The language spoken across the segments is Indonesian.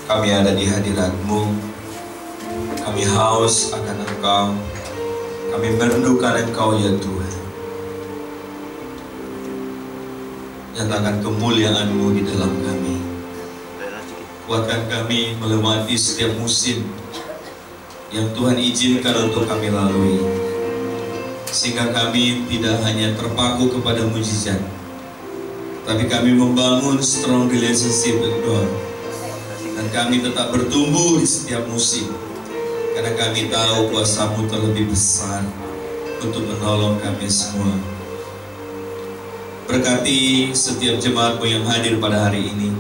Kami ada di hadirat-Mu. Kami haus akan Engkau. Kami merindukan Engkau ya Tuhan. Nyatakan kemuliaan-Mu di dalam kami. Kuatkan kami melewati setiap musim yang Tuhan izinkan untuk kami lalui, sehingga kami tidak hanya terpaku kepada mujizat, tapi kami membangun strong relationship with God. Dan kami tetap bertumbuh di setiap musim, karena kami tahu kuasa-Mu terlebih besar untuk menolong kami semua. Berkati setiap jemaat-Mu yang hadir pada hari ini.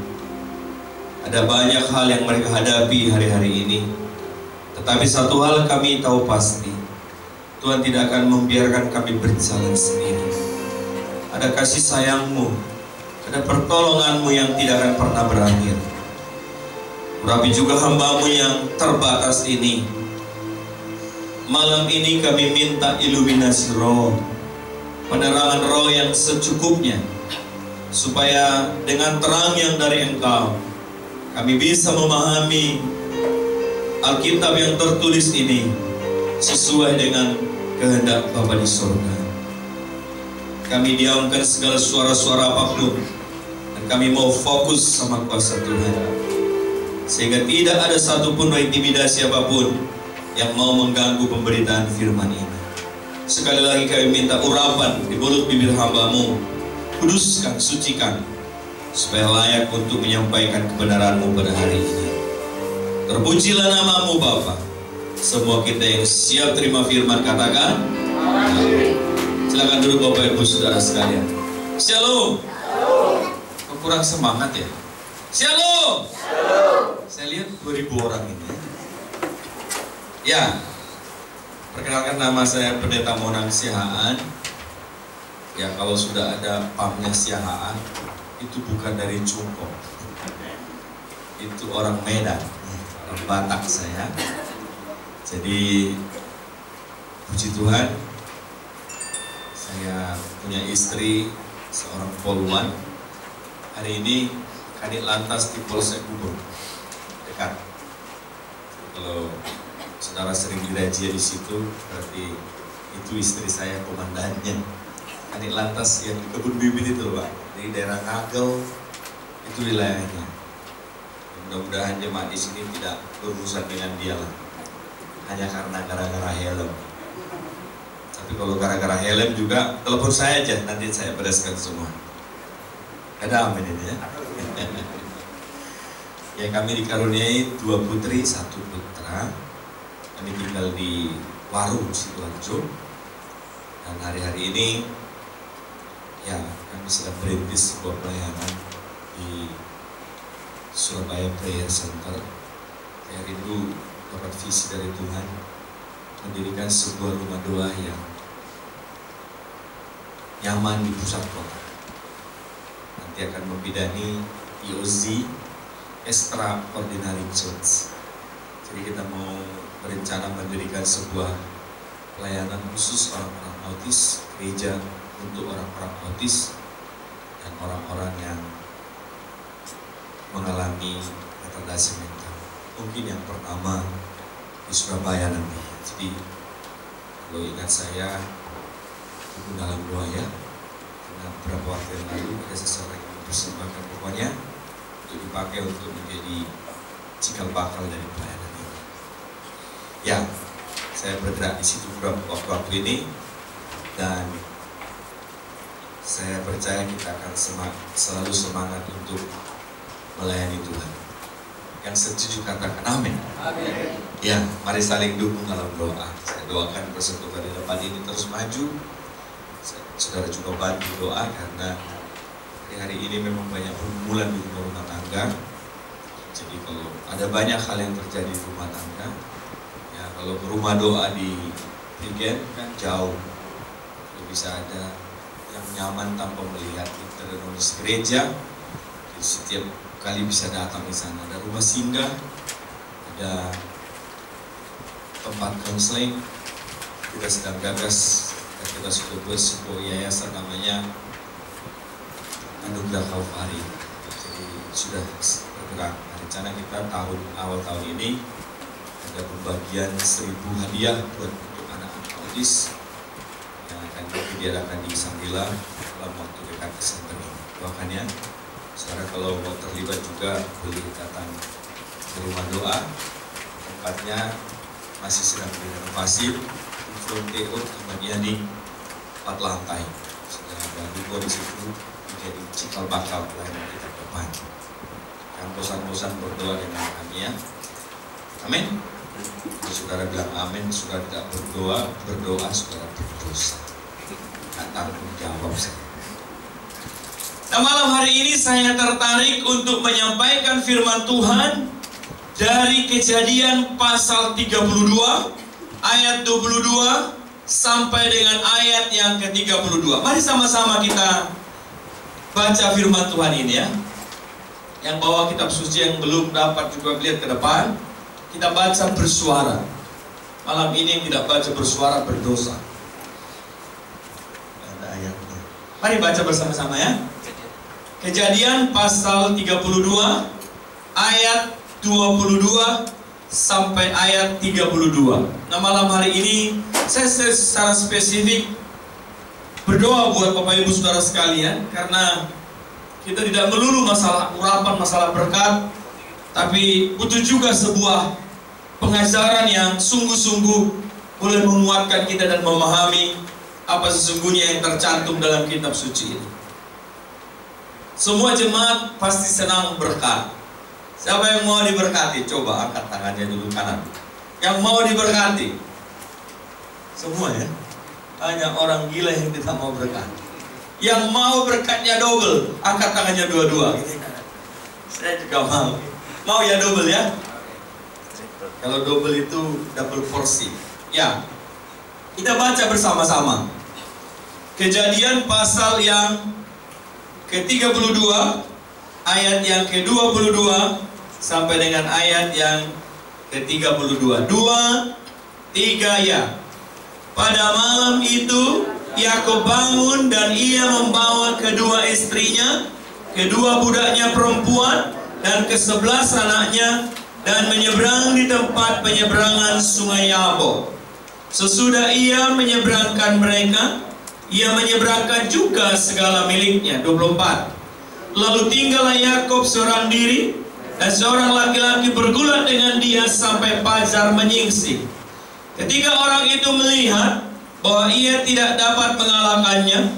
Ada banyak hal yang mereka hadapi hari-hari ini, tetapi satu hal kami tahu pasti, Tuhan tidak akan membiarkan kami berjalan sendiri. Ada kasih sayang-Mu, ada pertolongan-Mu yang tidak akan pernah berakhir. Urapi juga hamba-Mu yang terbatas ini. Malam ini kami minta iluminasi roh, penerangan roh yang secukupnya, supaya dengan terang yang dari Engkau, kami bisa memahami Alkitab yang tertulis ini sesuai dengan kehendak Bapa di surga. Kami diamkan segala suara-suara apapun, dan kami mau fokus sama kuasa Tuhan, sehingga tidak ada satupun intimidasi apapun yang mau mengganggu pemberitaan firman ini. Sekali lagi kami minta urapan di mulut bibir hamba-Mu, kuduskan, sucikan, supaya layak untuk menyampaikan kebenaran-Mu pada hari ini. Terpujilah nama-Mu Bapa. Semua kita yang siap terima firman katakan amin. Silakan duduk Bapak Ibu Saudara sekalian. Shalom. Kok kurang semangat ya? Shalom. Saya lihat 2000 orang ini. Ya, perkenalkan, nama saya Pendeta Monang Siahaan. Ya, kalau sudah ada pamnya Siahaan, itu bukan dari Cungkong, itu orang Medan, orang Batak saya. Jadi puji Tuhan, saya punya istri seorang poluan. Hari ini Kanit Lantas di Polsek Gubeng dekat. Jadi kalau saudara sering dirajia di situ, berarti itu istri saya komandannya. Kanit Lantas yang di kebun bibit itu Pak, di daerah Ngagel, itu wilayahnya. Mudah-mudahan jemaat di sini tidak berurusan dengan dia lah, hanya karena gara-gara helm. Tapi kalau gara-gara helm juga, telepon saya aja, nanti saya bereskan semua. Ada amin ini ya. Ya, kami dikaruniai 2 putri, 1 putra. Kami tinggal di Warung Sidoarjo. Dan hari-hari ini ya, kami sedang merintis sebuah pelayanan di Surabaya Prayer Center. Saya rindu dapat visi dari Tuhan mendirikan sebuah rumah doa yang nyaman di pusat kota. Nanti akan membidani EOZ, Extraordinary Church. Jadi kita mau berencana mendirikan sebuah pelayanan khusus orang-orang autis, gereja untuk orang-orang autis dan orang-orang yang mengalami retardasi mental. Mungkin yang pertama di Surabaya nanti. Jadi kalau ingat saya, itu dalam doa ya. Karena beberapa waktu yang lalu ada seseorang yang mempersembahkan pokoknya untuk dipakai untuk menjadi cikal bakal dari pelayanan ini. Ya, saya bergerak di situ beberapa waktu ini, dan saya percaya kita akan selalu semangat untuk melayani Tuhan. Yang setuju katakan amin. Amin. Ya, mari saling dukung dalam doa. Saya doakan persekutuan di depan ini terus maju. Saudara juga bantu doa, karena hari ini memang banyak pergumulan di rumah tangga. Jadi kalau ada banyak hal yang terjadi di rumah tangga, ya kalau rumah doa di Prigen kan jauh, jadi bisa ada yang nyaman tanpa melihat internonis gereja. Jadi setiap kali bisa datang di sana. Ada rumah singgah, ada tempat konseling. Kita sedang gagas, dan kita sudah buat sebuah yayasan namanya Anugerah Kalvari. Jadi sudah bergerak. Rencana kita awal tahun ini ada pembagian 1000 hadiah buat untuk anak-anak autis yang akan diadakan di Sanggila dalam waktu dekat Desember ini. Doakan ya, saudara kalau mau terlibat juga boleh datang ke rumah doa. Tempatnya masih sedang direnovasi, Fronteo tempatnya di 4 lantai. Sudah ada logo di situ, menjadi cikal bakal pelayanan kita ke depan. Jangan bosan-bosan berdoa dengan kami ya. Amin. Kalau saudara bilang amin, saudara tidak berdoa saudara berdosa. Tak tanggung jawab saya. Nah, malam hari ini saya tertarik untuk menyampaikan firman Tuhan dari Kejadian pasal 32 ayat 22 sampai dengan ayat yang ke-32. Mari sama-sama kita baca firman Tuhan ini ya. Yang bawa kitab suci yang belum dapat juga lihat ke depan, kita baca bersuara. Malam ini yang tidak baca bersuara berdosa. Ada ayatnya. Mari baca bersama-sama ya. Kejadian pasal 32 ayat 22 sampai ayat 32. Nah, malam hari ini saya secara spesifik berdoa buat Bapak Ibu Saudara sekalian, karena kita tidak melulu masalah urapan, masalah berkat, tapi butuh juga sebuah pengajaran yang sungguh-sungguh boleh menguatkan kita dan memahami apa sesungguhnya yang tercantum dalam kitab suci ini. Semua jemaat pasti senang berkat. Siapa yang mau diberkati? Coba angkat tangannya dulu kanan. Yang mau diberkati? Semua ya. Hanya orang gila yang tidak mau berkat. Yang mau berkatnya double, angkat tangannya dua-dua. Saya juga mau. Mau ya double ya? Kalau double itu double porsi. Ya. Kita baca bersama-sama. Kejadian pasal yang ke-32 ayat yang ke-22 sampai dengan ayat yang ke-32. 2, 3 ya. Pada malam itu Yakub bangun dan ia membawa kedua istrinya, kedua budaknya perempuan dan ke-11 anaknya, dan menyeberang di tempat penyeberangan sungai Yabok. Sesudah ia menyeberangkan mereka, ia menyeberangkan juga segala miliknya. 24. Lalu tinggallah Yakub seorang diri, dan seorang laki-laki bergulat dengan dia sampai fajar menyingsing. Ketika orang itu melihat bahwa ia tidak dapat mengalahkannya,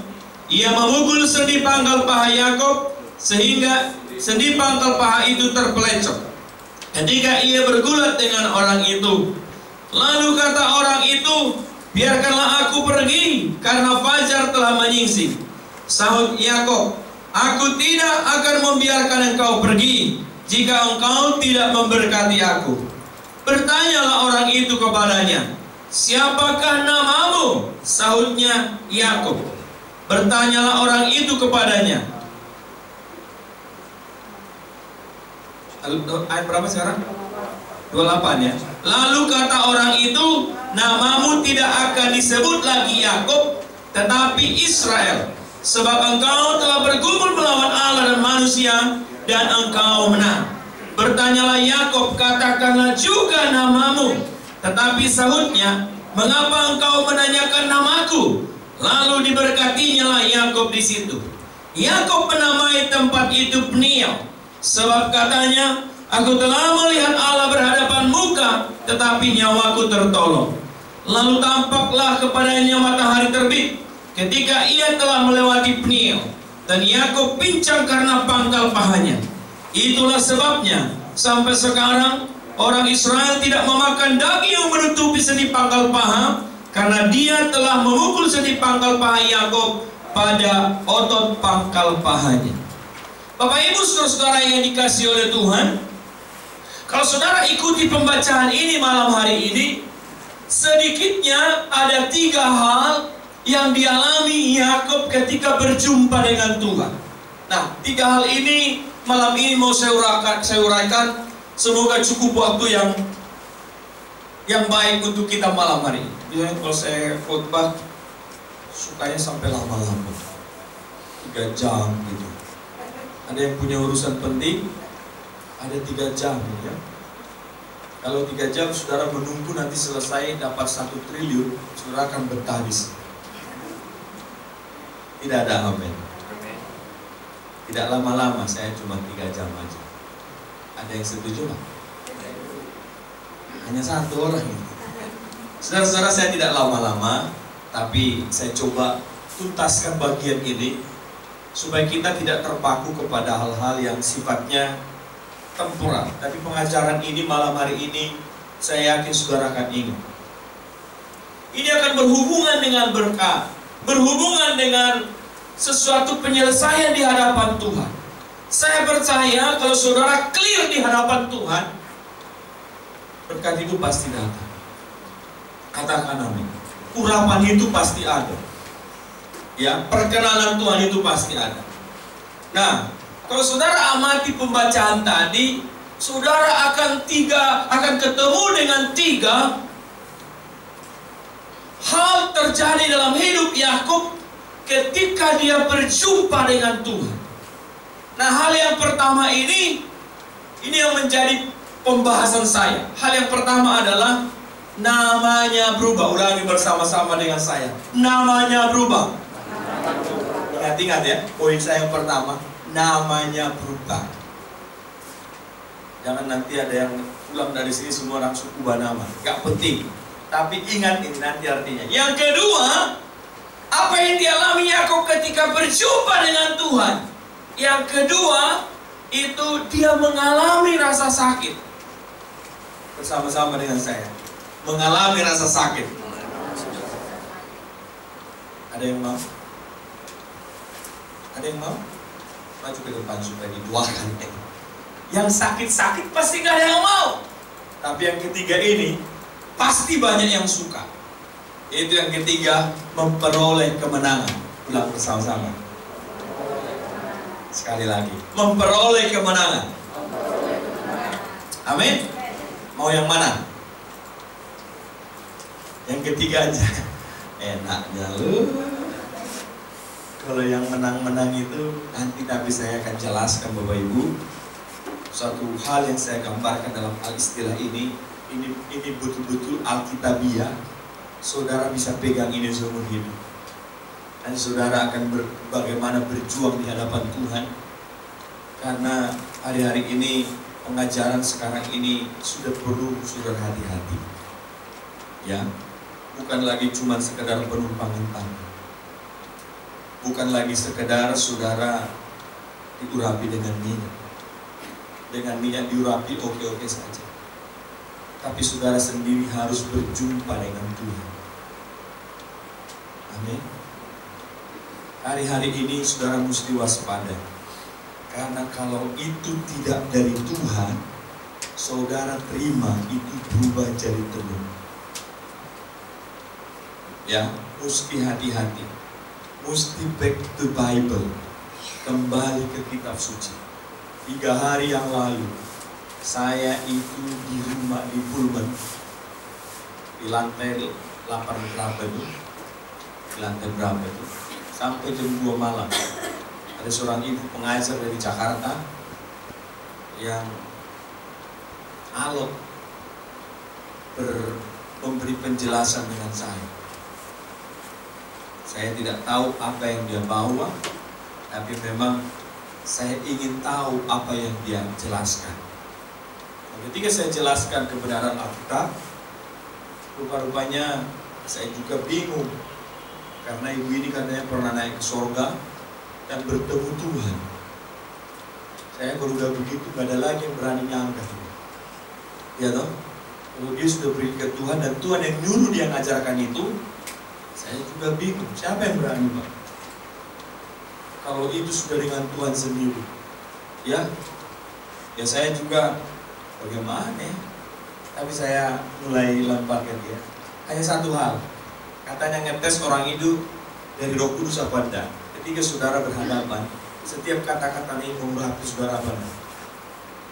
ia memukul sendi pangkal paha Yakub sehingga sendi pangkal paha itu terpelecok. Ketika ia bergulat dengan orang itu, lalu kata orang itu, biarkanlah aku pergi, karena fajar telah menyingsing. Sahut Yakub, aku tidak akan membiarkan engkau pergi jika engkau tidak memberkati aku. Bertanyalah orang itu kepadanya, siapakah namamu? Sahutnya Yakub. Bertanyalah orang itu kepadanya. Ayat berapa sekarang? 28 ya. Lalu kata orang itu, namamu tidak akan disebut lagi Yakub, tetapi Israel, sebab engkau telah bergumul melawan Allah dan manusia, dan engkau menang. Bertanyalah Yakub, katakanlah juga namamu. Tetapi sahutnya, mengapa engkau menanyakan namaku? Lalu diberkatinya lah Yakub di situ. Yakub menamai tempat itu Peniel, sebab katanya, aku telah melihat Allah berhadapan muka, tetapi nyawaku tertolong. Lalu tampaklah kepadanya matahari terbit ketika ia telah melewati Peniel, dan Yakub pincang karena pangkal pahanya. Itulah sebabnya sampai sekarang orang Israel tidak memakan daging yang menutupi sendi pangkal paha, karena dia telah memukul sendi pangkal paha Yakub pada otot pangkal pahanya. Bapak Ibu saudara-saudara yang dikasihi oleh Tuhan, kalau saudara ikuti pembacaan ini malam hari ini, sedikitnya ada 3 hal yang dialami Yakub ketika berjumpa dengan Tuhan. Nah, 3 hal ini malam ini mau saya uraikan. Semoga cukup waktu yang baik untuk kita malam hari ini. Biasanya kalau saya khotbah sukanya sampai lama-lama, 3 jam gitu. Ada yang punya urusan penting, Ada 3 jam ya. Kalau 3 jam saudara menunggu nanti selesai dapat 1 triliun, saudara akan betah di sini. Tidak ada amin. Tidak lama-lama, saya cuma 3 jam aja. Ada yang setuju Pak? Hanya 1 orang ini. Saudara-saudara, saya tidak lama-lama, tapi saya coba tuntaskan bagian ini supaya kita tidak terpaku kepada hal-hal yang sifatnya temporal. Tapi pengajaran ini malam hari ini saya yakin saudara akan ingat. Ini akan berhubungan dengan berkat, berhubungan dengan sesuatu penyelesaian di hadapan Tuhan. Saya percaya kalau saudara clear di hadapan Tuhan, berkat itu pasti datang. Katakan amin. Urapan itu pasti ada. Ya, perkenanan Tuhan itu pasti ada. Nah, kalau saudara amati pembacaan tadi, saudara akan ketemu dengan 3 hal terjadi dalam hidup Yakub ketika dia berjumpa dengan Tuhan. Nah, hal yang pertama ini yang menjadi pembahasan saya. Hal yang pertama adalah namanya berubah. Ulangi bersama-sama dengan saya. Namanya berubah. Ingat-ingat ya, poin saya yang pertama, namanya berubah. Jangan nanti ada yang pulang dari sini semua langsung ubah nama. Gak penting. Tapi ingat ini nanti artinya. Yang kedua, apa yang dialami Yakub ketika berjumpa dengan Tuhan. Yang kedua, itu dia mengalami rasa sakit. Bersama-sama dengan saya. Mengalami rasa sakit. Ada yang mau? Ada yang mau? Maju ke depan supaya didoakan. Yang sakit-sakit pasti gak ada yang mau. Tapi yang ketiga ini pasti banyak yang suka. Itu yang ketiga, memperoleh kemenangan. Ulang bersama-sama. Sekali lagi, memperoleh kemenangan. Amin. Mau yang mana? Yang ketiga aja. Enaknya lu. Kalau yang menang-menang itu nanti tapi saya akan jelaskan Bapak Ibu. Suatu hal yang saya gambarkan dalam istilah ini betul-betul alkitabiah. Saudara bisa pegang ini seumur hidup. Dan saudara akan bagaimana berjuang di hadapan Tuhan. Karena hari-hari ini pengajaran sekarang ini sudah perlu saudara hati-hati. Ya, bukan lagi cuma sekedar penumpangan tangan. Bukan lagi sekedar saudara diurapi dengan minyak. Dengan minyak diurapi oke-oke saja. Tapi saudara sendiri harus berjumpa dengan Tuhan. Amin. Hari-hari ini saudara mesti waspada. Karena kalau itu tidak dari Tuhan, saudara terima itu berubah jadi telur. Ya, mesti hati-hati. Mesti back to Bible. Kembali ke kitab suci. 3 hari yang lalu saya itu di rumah di Pullman, di lantai 8 berapa itu? Di lantai berapa itu? Sampai jam 2 malam. Ada seorang ibu pengajar dari Jakarta yang alot memberi penjelasan dengan saya. Saya tidak tahu apa yang dia bawa, tapi memang saya ingin tahu apa yang dia jelaskan. Ketika saya jelaskan kebenaran Alkitab, rupa-rupanya saya juga bingung. Karena ibu ini katanya pernah naik ke surga dan bertemu Tuhan. Saya kalau udah begitu, gak ada lagi yang berani nyangka. Ya toh? Kalau dia sudah beri ke Tuhan dan Tuhan yang nyuruh dia ngajarkan itu, saya juga bingung. Siapa yang berani Pak? Kalau itu sudah dengan Tuhan sendiri. Ya saya juga bagaimana ya? Tapi saya mulai lemparkan dia. Hanya satu hal. Katanya ngetes orang itu dari Roh Kudus apa enggak. Ketika saudara berhadapan, setiap kata-kata ini mengurapi saudara apa enggak.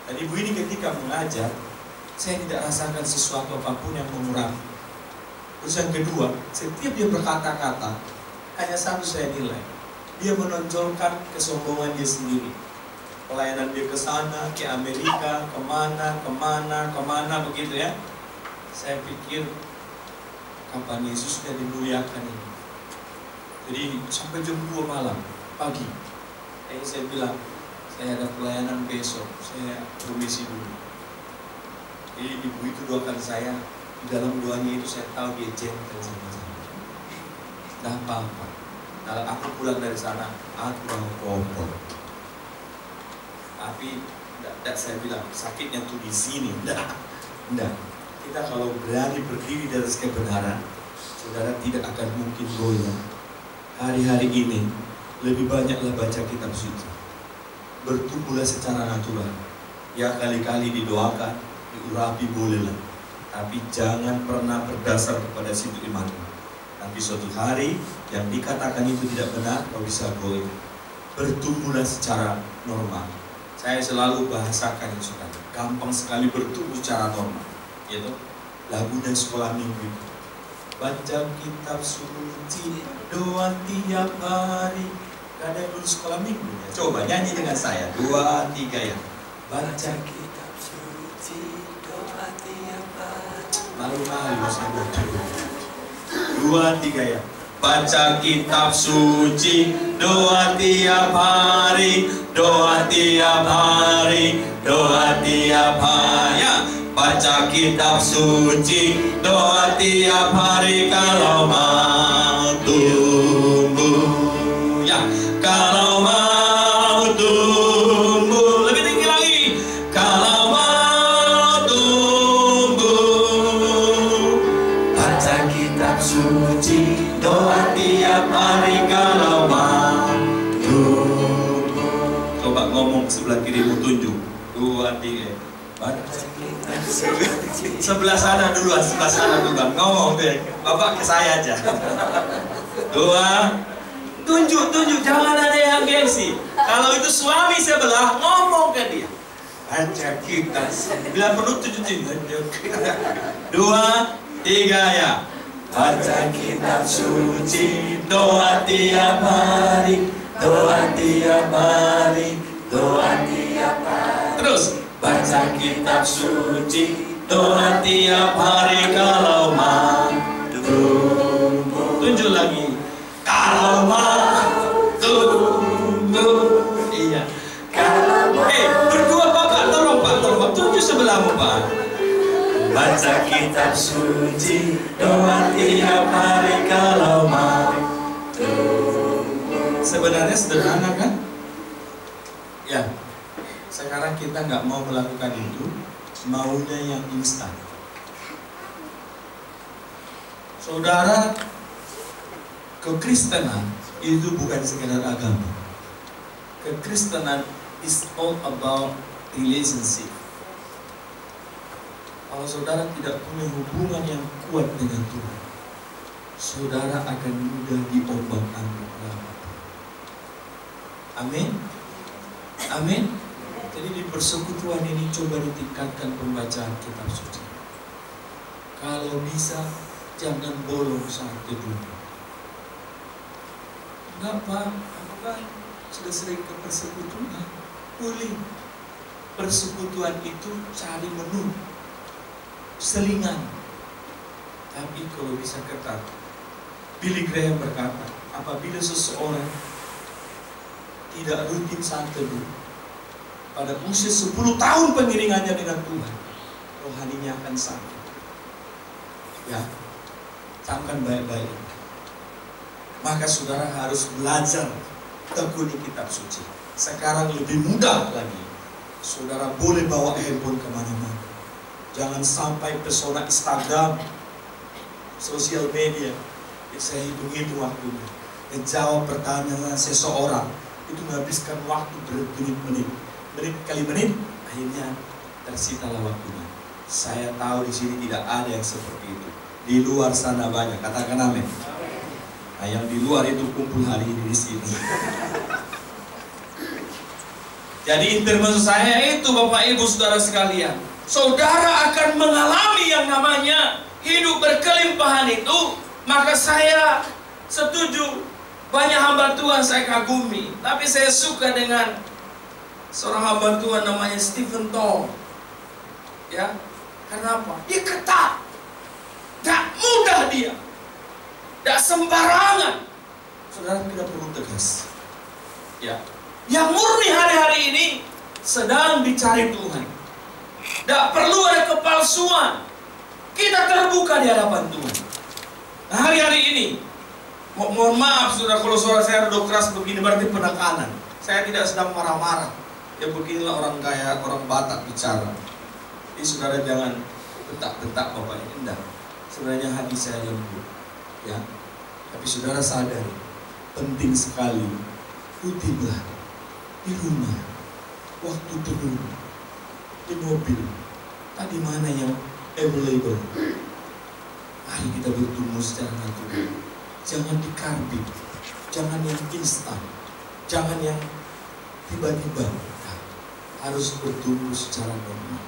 Dan ibu ini ketika mengajar, saya tidak rasakan sesuatu apapun yang mengurapi. Terus yang kedua, setiap dia berkata-kata, hanya satu saya nilai. Dia menonjolkan kesombongan dia sendiri. pelayanan dia ke sana, ke Amerika, kemana begitu ya. Saya pikir kapan Yesus sudah dimuliakan ini. Jadi sampai jam 2 malam pagi. Saya bilang, saya ada pelayanan besok, saya permisi dulu. Jadi ibu itu doakan saya, di dalam doanya itu saya tahu dia gentle sama saya. Tidak apa-apa. Kalau aku pulang dari sana, aku mau kompor. Tapi tidak saya bilang sakitnya tuh di sini. Tidak. Kita kalau berani berdiri di atas kebenaran, saudara tidak akan mungkin goyah. Hari-hari ini lebih banyaklah baca kitab suci. Bertumbuhlah secara natural. Ya kali-kali didoakan, diurapi bolehlah. Tapi jangan pernah berdasar kepada situ iman. Nanti suatu hari yang dikatakan itu tidak benar, kau bisa goyah. Bertumbuhlah secara normal. Saya selalu bahasakan itu, saudara. Gampang sekali bertumbuh secara normal. Yaitu lagu dan sekolah minggu. Baca kitab suci, doa tiap hari. Gak ada yang lulus sekolah minggu ya? Coba nyanyi dengan saya. 2, 3 ya. Baca kitab suci, doa tiap hari. Malu-malu sama 2, 3 ya. Baca kitab suci, doa tiap hari, doa tiap hari, doa tiap hari. Ya. Baca kitab suci, doa tiap hari kalau mau tumbuh. Ya, kalau mau tumbuh. Lebih tinggi lagi. Kalau mau tumbuh. Baca kitab suci, doa tiap hari kalau mau tumbuh. Coba ngomong sebelah kirimu, tunjuk. 2, 3. Sebelah sana dulu, ngomong deh. Bapak ke saya aja. 2, tunjuk, jangan ada yang gengsi. Kalau itu suami sebelah, ngomong ke dia. Baca kita. Bila perlu tunjukin. 2, 3 ya. Baca kitab suci, doa tiap hari, doa tiap hari, doa tiap hari. Terus. Baca kitab suci, doa tiap hari kalau mau tumbuh. Tunjuk lagi. Kalau mau tumbuh. Iya. Kalau mau. Berdua Bapak, tolong Pak, tunjuk sebelahmu Pak. Baca kitab suci, doa tiap hari kalau mau tumbuh. Sebenarnya sederhana kan? Ya. Sekarang kita nggak mau melakukan itu, maunya yang instan. Saudara, kekristenan itu bukan sekedar agama. Kekristenan is all about relationship. Kalau saudara tidak punya hubungan yang kuat dengan Tuhan, saudara akan mudah diombang-ambing. Amin. Amin. Jadi di persekutuan ini coba ditingkatkan pembacaan kitab suci. Kalau bisa jangan bolong satu dulu. Enggak Pak, aku kan sudah sering ke persekutuan. Boleh. Persekutuan itu cari menu, selingan. Tapi kalau bisa ketat. Billy Graham berkata, apabila seseorang tidak rutin saat teduh, pada usia 10 tahun pengiringannya dengan Tuhan, rohaninya akan sakit. Ya, camkan baik-baik. Maka saudara harus belajar tekuni kitab suci. Sekarang lebih mudah lagi. Saudara boleh bawa handphone kemana-mana. Jangan sampai pesona Instagram, sosial media. Saya hitung-hitung waktunya. Menjawab pertanyaan seseorang itu menghabiskan waktu bermenit-menit. Menit kali menit, akhirnya tersitalah waktunya. Saya tahu di sini tidak ada yang seperti itu. Di luar sana banyak, katakan amin. Nah, yang di luar itu kumpul hari ini di sini. Jadi inti maksud saya itu, Bapak Ibu Saudara sekalian, saudara akan mengalami yang namanya hidup berkelimpahan itu. Maka saya setuju, banyak hamba Tuhan saya kagumi, tapi saya suka dengan seorang hamba Tuhan namanya Stephen Tong. Ya, karena apa? Dia ketat, gak mudah dia, gak sembarangan. Saudara, kita perlu tegas. Ya, yang murni hari-hari ini sedang dicari Tuhan. Gak perlu ada kepalsuan. Kita terbuka di hadapan Tuhan. Nah, hari-hari ini, mohon maaf saudara, kalau suara saya rada keras begini berarti penekanan. Saya tidak sedang marah-marah. Ya beginilah orang kaya, orang Batak bicara. Jadi saudara jangan bentak-bentak Bapak ini. Enggak. Sebenarnya hati saya lembut. Ya. Tapi saudara sadar, penting sekali kutilah di rumah, waktu teduh, di mobil, tadi mana yang available. Mari kita bertumbuh secara natural. Jangan dikarbit, jangan yang instan, jangan yang tiba-tiba. Nah, harus bertumbuh secara normal,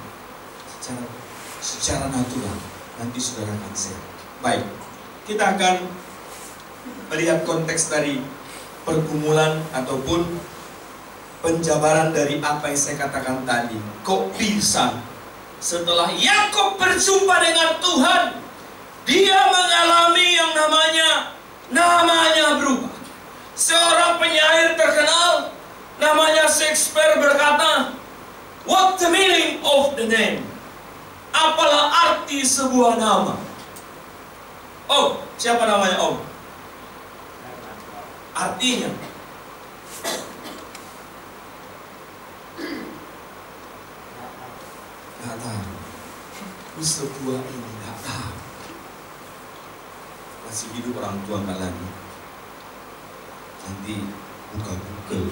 secara natural. Nanti saudara akan sehat. Baik, kita akan melihat konteks dari pergumulan ataupun penjabaran dari apa yang saya katakan tadi. Kok bisa setelah Yakub berjumpa dengan Tuhan, dia mengalami yang namanya berubah. Seorang penyair terkenal namanya Shakespeare berkata, "What the meaning of the name?" Apalah arti sebuah nama? Oh, siapa namanya Om? Artinya nggak tahu. Ini sebuah ini nggak tahu. Masih hidup orang tua nggak lagi. Nanti buka Google.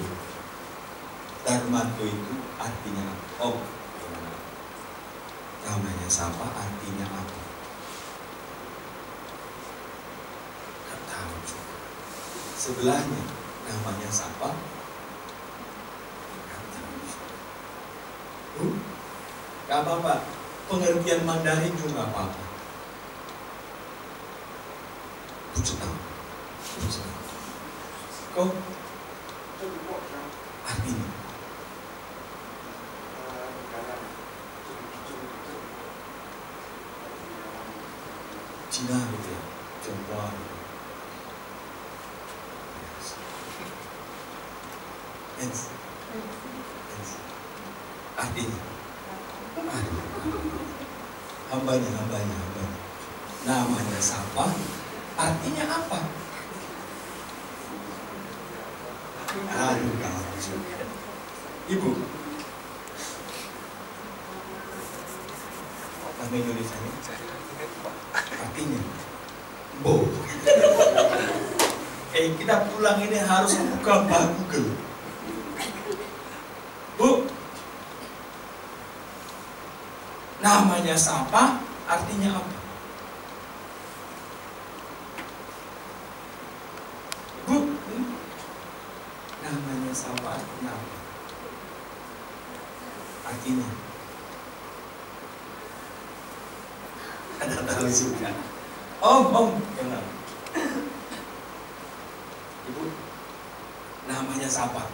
Darmanto itu artinya apa? Om, namanya siapa? Artinya apa? Nggak tahu juga. Sebelahnya namanya siapa? Nggak tahu juga. Nggak apa-apa. Pengertian Mandarin juga nggak apa-apa. Pucetang. Kau artinya Cina gitu ya, Tionghoa gitu. Artinya hambanya namanya siapa, artinya apa? Aduh, Ibu nama Indonesia ini artinya Bo. Kita pulang ini harus buka Google. Bu, namanya siapa, artinya apa? Bu, namanya siapa, artinya apa? Artinya ada tahu juga. Om, kenal. Ibu, namanya siapa?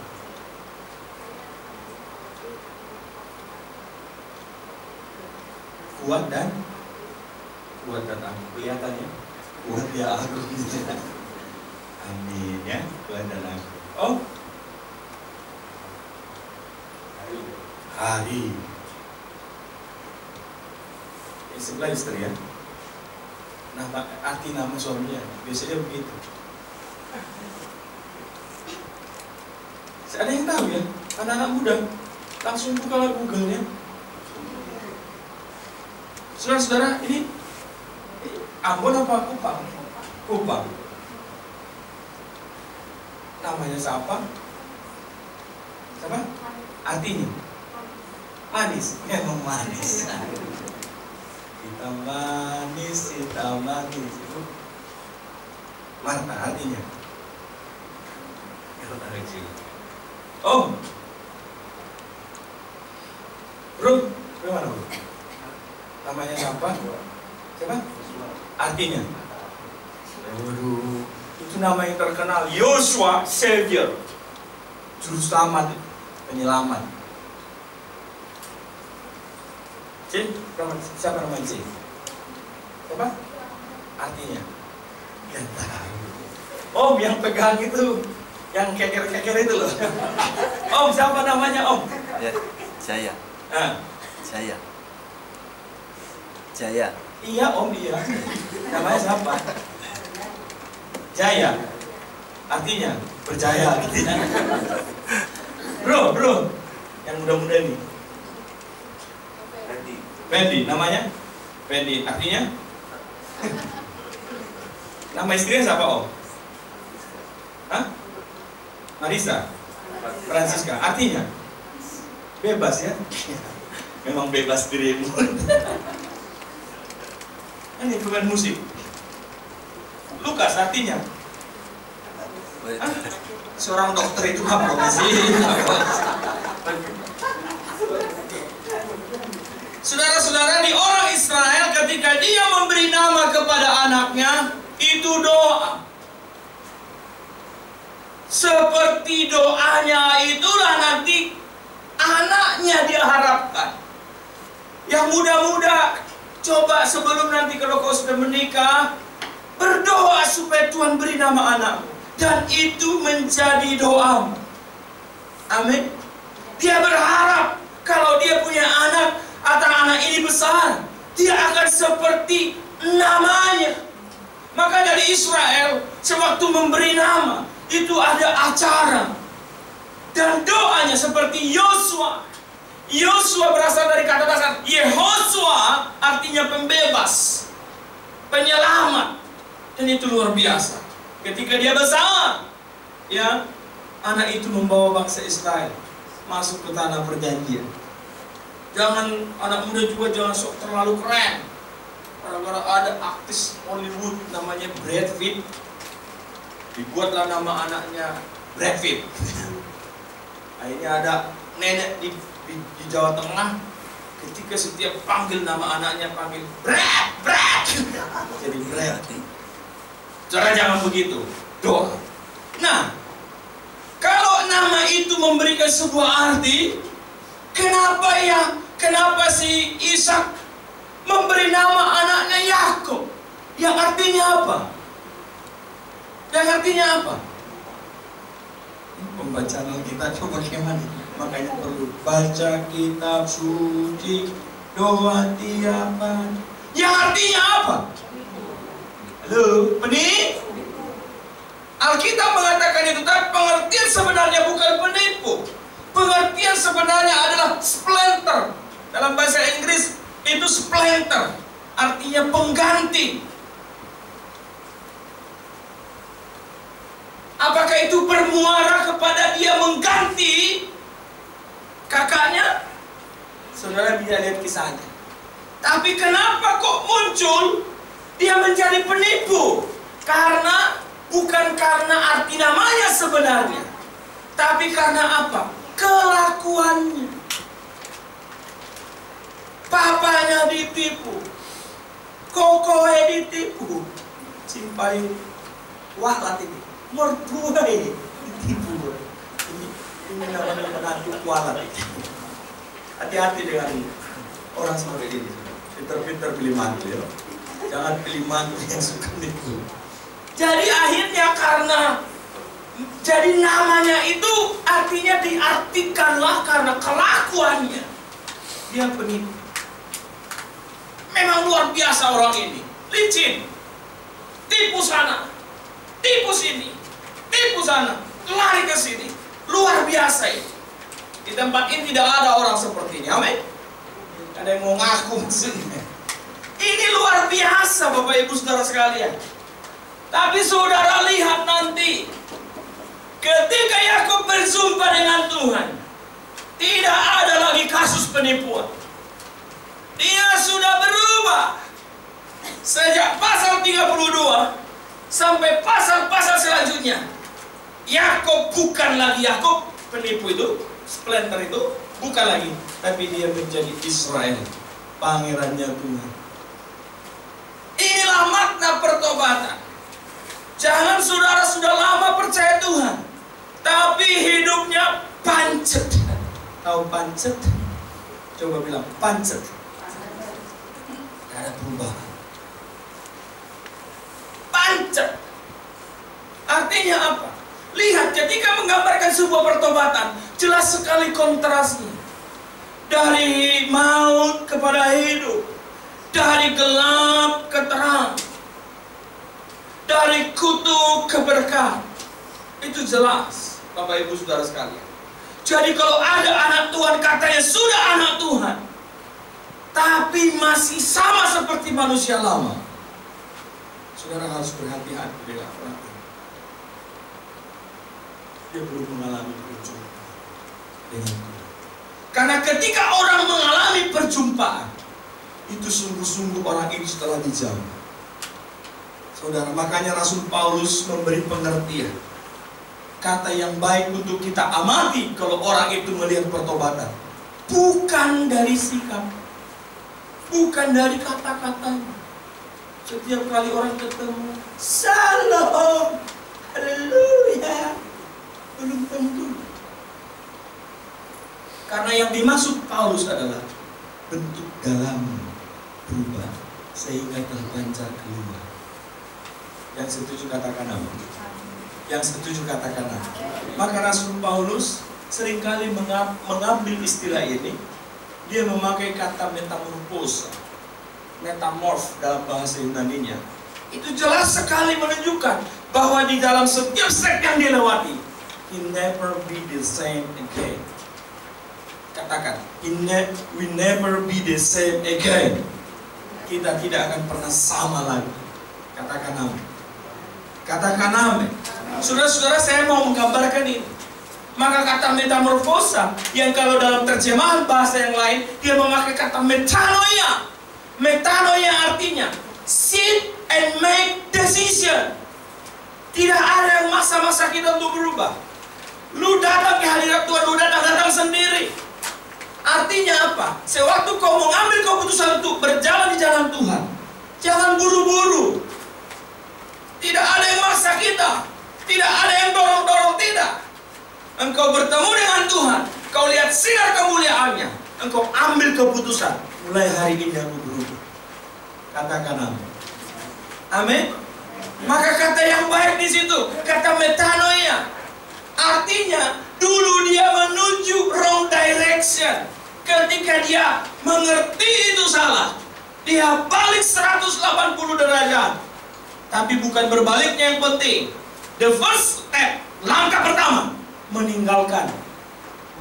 Kuat dan aku, kelihatannya kuat ya aku. Amin ya, kuat dan aku. Oh, Hari. Sebelah istri ya. Arti nama suaminya biasanya begitu. Ada yang tahu ya, anak-anak muda langsung buka Google-nya. Saudara-saudara, ini Ambon apa Kupang? Kupang. Namanya siapa? Siapa? Artinya manis, memang manis. Hitam manis. Marta artinya. Oh, bro, bagaimana bro? Namanya siapa? Siapa? Artinya? Waduh, itu nama yang terkenal. Yosua Savior, juru selamat, penyelamat. Cin, siapa nama Cin? Apa? Artinya? Ya tahu. Om yang pegang itu, yang keker-keker itu loh. Om, siapa namanya Om? Ya, Jaya. Jaya. Jaya. Iya Om, iya. Namanya siapa? Jaya. Artinya berjaya gitu ya. Bro, yang muda-muda nih. Fendi, namanya? Fendi, artinya? Nama istrinya siapa Om? Hah? Marisa? Francisca, artinya? Bebas ya? Memang bebas dirimu. Ini bukan musik. Lukas, artinya? Hah? Seorang dokter itu apa profesi? Saudara-saudara, di orang Israel ketika dia memberi nama kepada anaknya, itu doa. Seperti doanya itulah nanti anaknya dia harapkan. Yang muda-muda, coba sebelum nanti kalau kau sudah menikah, berdoa supaya Tuhan beri nama anakmu. Dan itu menjadi doa. Amin. Dia berharap kalau dia punya anak, atau anak ini besar, dia akan seperti namanya. Maka dari Israel, sewaktu memberi nama, itu ada acara. Dan doanya seperti Yosua. Yosua berasal dari kata dasar Yehosua, artinya pembebas, penyelamat. Dan itu luar biasa. Ketika dia besar, ya, anak itu membawa bangsa Israel masuk ke tanah perjanjian. Jangan, anak muda juga jangan sok terlalu keren. Karena ada artis Hollywood namanya Brad Pitt, dibuatlah nama anaknya Brad Pitt. Akhirnya ada nenek di Jawa Tengah, ketika setiap panggil nama anaknya panggil Brad, jadi Brad. Jangan begitu, doa. Nah, kalau nama itu memberikan sebuah arti, Kenapa si Ishak memberi nama anaknya Yakub? Yang artinya apa? Pembacaan kita coba bagaimana? Makanya perlu baca kitab suci, doa tiap hari. Yang artinya apa? Halo, benih? Alkitab mengatakan itu, tapi pengertian sebenarnya bukan penipu. Pengertian sebenarnya adalah splinter. Dalam bahasa Inggris itu splinter, artinya pengganti. Apakah itu bermuara kepada dia mengganti kakaknya? Saudara bisa lihat kisahnya. Tapi kenapa kok muncul dia menjadi penipu? Bukan karena arti namanya sebenarnya, tapi karena apa? Kelakuannya. Papanya ditipu, kokoe ditipu, simpai walat ini, mertuai ditipu. Ini namanya menantu kualat. Hati-hati dengan orang seperti ini. Pinter-pinter pilih mantu ya. Jangan pilih mantu yang suka nipu. Jadi akhirnya jadi namanya itu artinya diartikanlah karena kelakuannya. Dia penipu. Memang luar biasa orang ini. Licin. Tipu sana. Tipu sini. Tipu sana. Lari ke sini. Luar biasa ini. Di tempat ini tidak ada orang seperti ini. Amin. Ada yang mau ngaku maksudnya. Ini luar biasa Bapak Ibu Saudara sekalian. Tapi saudara lihat nanti, ketika Yakub bersumpah dengan Tuhan, tidak ada lagi kasus penipuan. Dia sudah berubah. Sejak pasal 32 sampai pasal-pasal selanjutnya, Yakub bukan lagi Yakub penipu itu, splinter itu, bukan lagi, tapi dia menjadi Israel, pangerannya Tuhan. Inilah makna pertobatan. Jangan saudara sudah lama percaya Tuhan, tapi hidupnya pancet. Tahu pancet? Coba bilang pancet. ada perubahan. Pancet. Artinya apa? Lihat, ketika menggambarkan sebuah pertobatan, jelas sekali kontrasnya. Dari maut kepada hidup, dari gelap ke terang, dari kutuk ke berkat. Itu jelas, Bapak Ibu Saudara sekalian. Jadi kalau ada anak Tuhan, katanya sudah anak Tuhan, tapi masih sama seperti manusia lama, saudara harus berhati-hati dengan orang itu. Dia belum mengalami perjumpaan dengan Tuhan. Karena ketika orang mengalami perjumpaan, itu sungguh-sungguh orang ini setelah dijauh. Saudara, makanya Rasul Paulus memberi pengertian. Kata yang baik untuk kita amati kalau orang itu melihat pertobatan, bukan dari sikap, bukan dari kata-katanya. Setiap kali orang ketemu, Shalom, haleluya, belum tentu. Karena yang dimaksud Paulus adalah bentuk dalam berubah sehingga terpancar keluar. Yang setuju katakan apa? Yang setuju katakan apa? Maka Rasul Paulus seringkali mengambil istilah ini. Dia memakai kata metamorfosa, metamorph dalam bahasa Yunaninya. Itu jelas sekali menunjukkan bahwa di dalam setiap step yang dilewati, he never be the same again. Katakan, we never be the same again. Kita tidak akan pernah sama lagi. Katakan amin. Katakan amin. Saudara-saudara, saya mau menggambarkan ini. Maka kata metamorfosa, yang kalau dalam terjemahan bahasa yang lain, dia memakai kata metanoia. Metanoia artinya sit and make decision. Tidak ada yang masa-masa kita untuk berubah. Lu datang ke hadirat Tuhan, lu datang sendiri. Artinya apa? Sewaktu kau mengambil keputusan untuk berjalan di jalan Tuhan, jangan buru-buru. Tidak ada yang maksa kita, tidak ada yang dorong-dorong, tidak. Engkau bertemu dengan Tuhan, kau lihat sinar kemuliaannya, engkau ambil keputusan, mulai hari ini aku berubah. Katakan amin. Amin. Maka kata yang baik di situ, kata metanoia, artinya dulu dia menuju wrong direction. Ketika dia mengerti itu salah, dia balik 180 derajat. Tapi bukan berbaliknya yang penting. The first step, langkah pertama, meninggalkan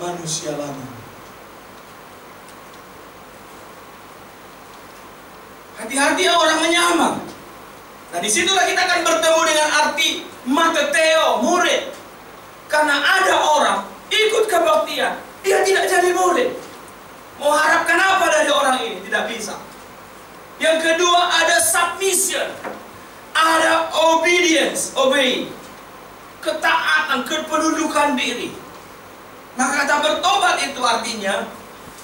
manusia lama. Hati-hati orang menyamar. Nah, disitulah kita akan bertemu dengan arti mateteo, murid. Karena ada orang ikut kebaktian, dia tidak jadi murid. Mau harapkan apa dari orang ini? Tidak bisa. Yang kedua ada submission, ada obedience, obey, ketaatan, kependudukan diri. Maka kata bertobat itu artinya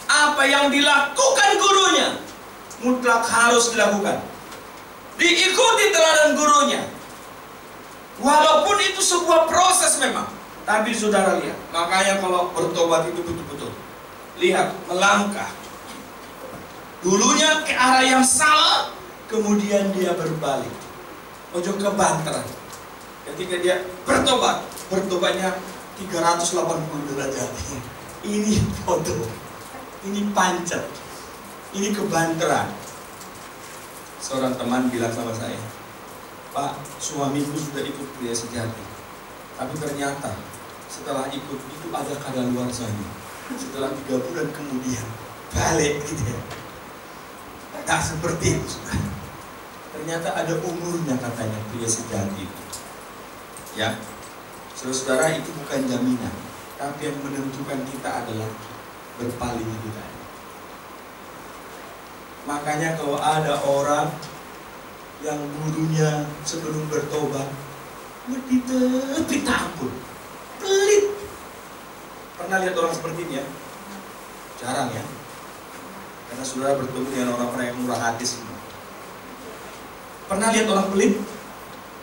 apa yang dilakukan gurunya mutlak harus dilakukan. Diikuti teladan gurunya. Walaupun itu sebuah proses memang. Tapi saudara lihat, makanya kalau bertobat itu betul-betul lihat, melangkah. Dulunya ke arah yang salah, kemudian dia berbalik. Ojo kebanteran. Ketika dia bertobat, bertobatnya 380 derajat. Ini foto, ini pancet, ini kebanteran. Seorang teman bilang sama saya, Pak, suamiku sudah ikut pria sejati, tapi ternyata setelah ikut itu ada kadaluarsanya. Setelah 3 bulan kemudian balik gitu ya. Tak seperti itu. Ternyata ada umurnya katanya pria sejati. Ya, saudara-saudara, itu bukan jaminan, tapi yang menentukan kita adalah berpaling kita. Makanya kalau ada orang yang gurunya sebelum bertobat lebih tampil, pelit. Pernah lihat orang seperti ini ya? Jarang ya. Karena saudara bertemu dengan orang-orang yang murah hati semua. Pernah lihat orang pelit?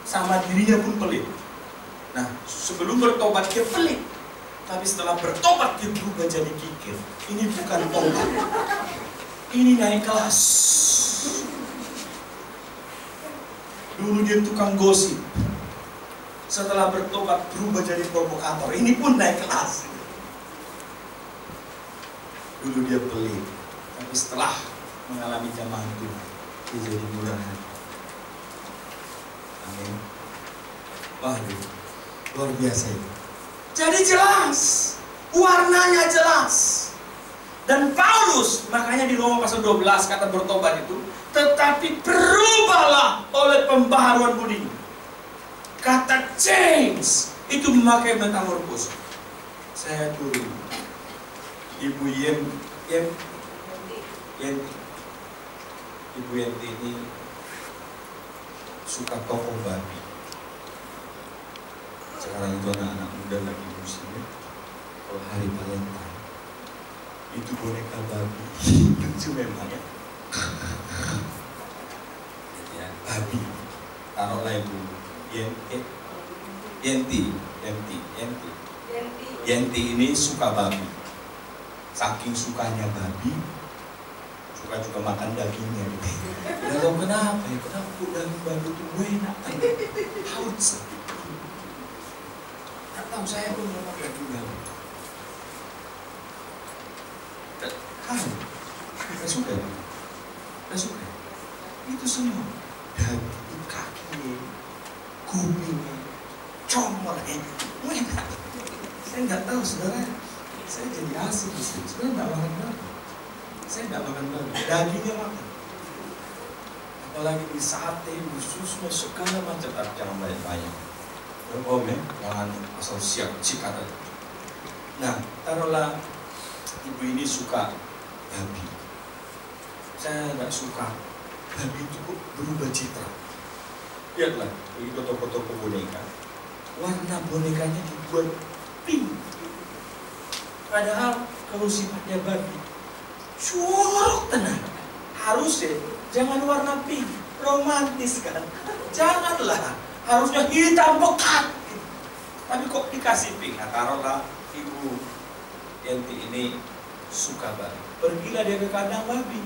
Sama dirinya pun pelit. Nah, sebelum bertobat dia pelit, tapi setelah bertobat dia berubah jadi kikir. Ini bukan tobat, ini naik kelas. Dulu dia tukang gosip. Setelah bertobat berubah jadi provokator. Ini pun naik kelas. Dulu dia pelit, tapi setelah mengalami jamaah Tuhan, dia jadi murah hati. Amin. Waduh, luar biasa itu. Jadi jelas, warnanya jelas. Dan Paulus, makanya di Roma pasal 12 kata bertobat itu, tetapi berubahlah oleh pembaharuan budi. Kata change itu memakai metamorfosa. Saya turun. Ibu Yenti. Ibu Yenti ini suka toko babi. Sekarang itu anak-anak muda lagi musimnya. Kalau hari Valentine itu boneka babi. Lucu memang ya. Babi. Taruhlah ibu Yenti ini suka babi. Saking sukanya babi, suka juga makan dagingnya. Lalu kenapa ya? Kenapa daging babi itu enak? Haus. Tak tahu, saya pun makan daging babi. Saya suka. Saya suka. Itu semua. Daging, kaki, kupingnya, comornya, enak. Saya nggak tahu, saudara. Saya jadi asik di sini. Sebenarnya nggak makan babi. Saya nggak makan babi. Dagingnya makan. Apalagi di sate, usus, segala macam. Tapi jangan banyak-banyak. Om ya, jangan asal siap cikat aja. Nah, taruhlah ibu ini suka babi. Saya nggak suka. Babi itu kok berubah citra. Lihatlah, begitu toko-toko boneka. Warna bonekanya dibuat pink. Padahal kalau sifatnya babi, curug tenang. Harusnya jangan warna pink, romantis kan? Janganlah, harusnya hitam pekat. Tapi kok dikasih pink? Nah, taruhlah ibu Yenti ini suka babi. Pergilah dia ke kandang babi.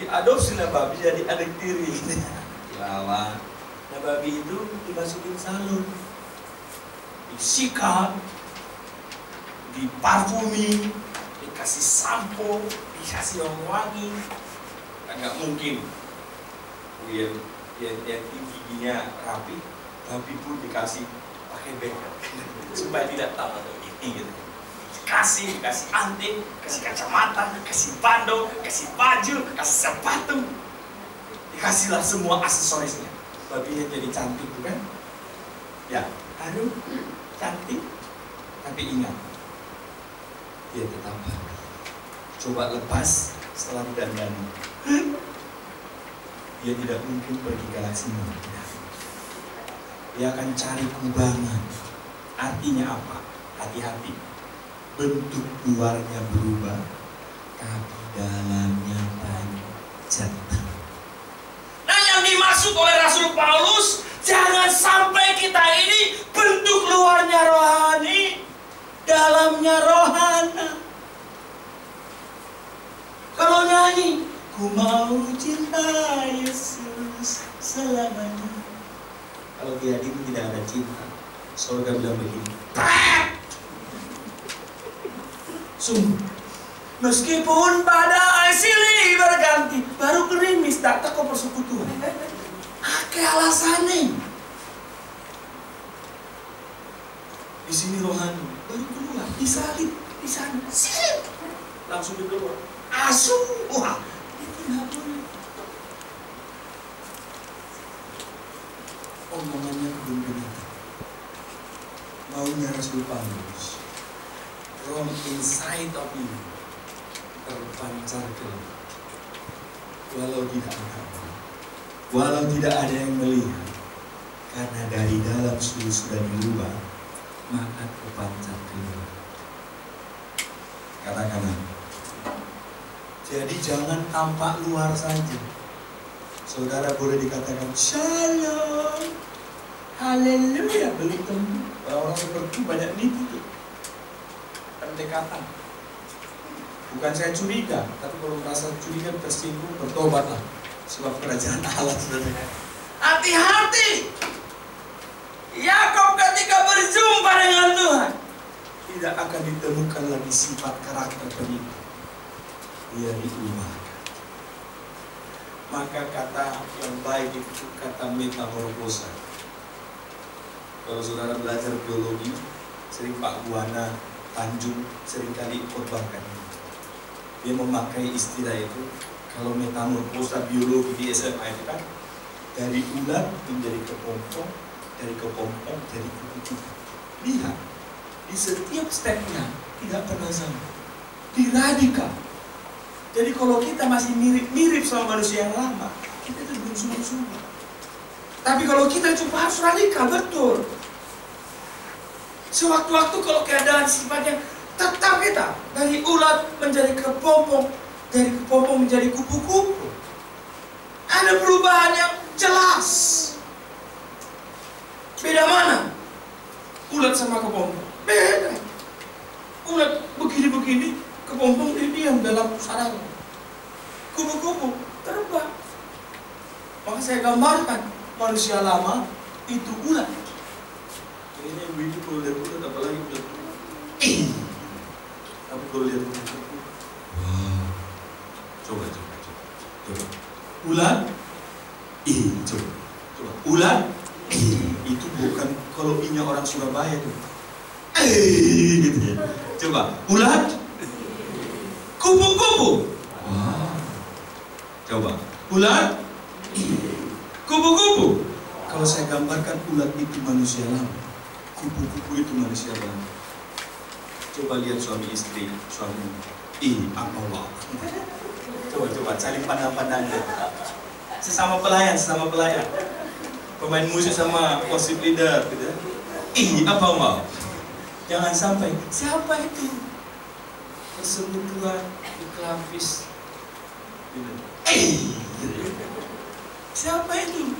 Diadopsilah babi jadi adik tiri. Dilawan. Nah, babi itu dimasukin salon, disikat, diparfumi, dikasih sampo, dikasih wangi. Nggak mungkin yang giginya rapi, babi pun dikasih pakai bengkel supaya tidak tahu ini gitu. Dikasih anting, kasih kacamata, kasih bandung, kasih baju, kasih sepatu, dikasihlah semua aksesorisnya. Babinya jadi cantik bukan? Ya, aduh, cantik, tapi ingat, dia tetap babi. Coba lepas setelah dandani. Dia tidak mungkin pergi galaksi mana. Dia akan cari kubangan. Artinya apa? Hati-hati. Bentuk luarnya berubah, tapi dalamnya panjat. Nah, yang dimaksud oleh Rasul Paulus, jangan sampai kita ini bentuk luarnya rohani, dalamnya rohana. Kalau nyanyi, ku mau cinta Yesus selamanya. Kalau di hati tidak ada cinta, surga bilang begini. Sungguh, meskipun badai silih berganti, baru gerimis tak teko persekutuan. Ake alasannya. Di sini rohani, baru keluar, disalib, di sana, silip, langsung keluar. Asuh, wah, itu nggak boleh. Omongannya kebun binatang. Maunya Rasul Paulus. From inside of you terpancar keluar. Walau tidak ada orang, walau tidak ada yang melihat, karena dari dalam sudah dirubah, maka terpancar keluar. Katakan. Jadi jangan tampak luar saja. Saudara boleh dikatakan shalom, haleluya, belum tentu. Orang seperti banyak nipu tuh. Pendekatan. Bukan saya curiga, tapi kalau merasa curiga tersinggung, bertobatlah. Sebab kerajaan Allah, saudara. Hati-hati. Yakub ketika berjumpa dengan Tuhan, tidak akan ditemukan lagi sifat karakter penipu. Dia diubahkan. Maka kata yang baik itu kata metamorfosa. Kalau saudara belajar biologi, sering Pak Buana Tanjung seringkali khotbahkan. Dia memakai istilah itu. Kalau metamorfosa biologi di SMA itu kan dari ulat menjadi kepompong, dari kepompong jadi kupu-kupu. Lihat, di setiap stepnya tidak pernah sama. Di radikal. Jadi kalau kita masih mirip-mirip sama manusia yang lama, kita itu belum sungguh-sungguh. Tapi kalau kita coba harus radikal, betul. Sewaktu-waktu kalau keadaan sifatnya tetap kita dari ulat menjadi kepompong, dari kepompong menjadi kupu-kupu. Ada perubahan yang jelas. Beda mana? Ulat sama kepompong. Beda. Ulat begini-begini, kepompong dia diam dalam sarangnya. Kupu-kupu terbang. Maka saya gambarkan manusia lama itu ulat. Ini ibu-ibu kalau lihat ulat, apalagi ulat. Tapi kalau lihat kupu-kupu, wow. Coba. Ulat, coba. Ulat, itu bukan kalau inya orang Surabaya tuh. Gitu ya. Coba, ulat, kupu-kupu. Wow. Coba, ulat, kupu-kupu. Kalau saya gambarkan ulat itu manusia lama, kupu-kupu itu manusia baru. Coba lihat suami istri, suami. Apa wow. Coba saling pandang-pandangnya. Sesama pelayan. Pemain musik sama worship leader, gitu. Apa wow. Jangan sampai, siapa itu? Tersebut Tuhan di kelapis. Siapa itu?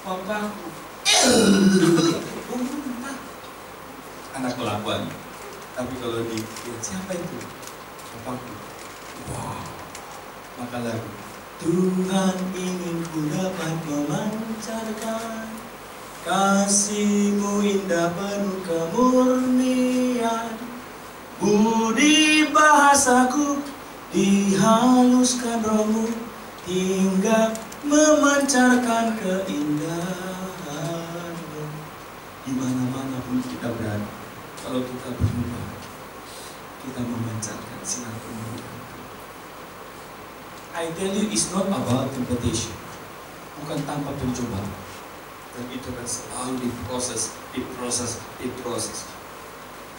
Papaku. Anak kelakuan. Tapi kalau dilihat siapa itu? Papaku. Wow. Maka lagu Tuhan ingin ku dapat memancarkan kasih-Mu indah penuh kemurnian. Budi bahasaku dihaluskan Roh-Mu hingga memancarkan keindahan-Mu. Di mana-mana pun kita berada, kalau kita berubah, kita memancarkan sinar kemuliaan. I tell you, it's not about competition. Bukan tanpa pencobaan. Dan itu kan selalu diproses.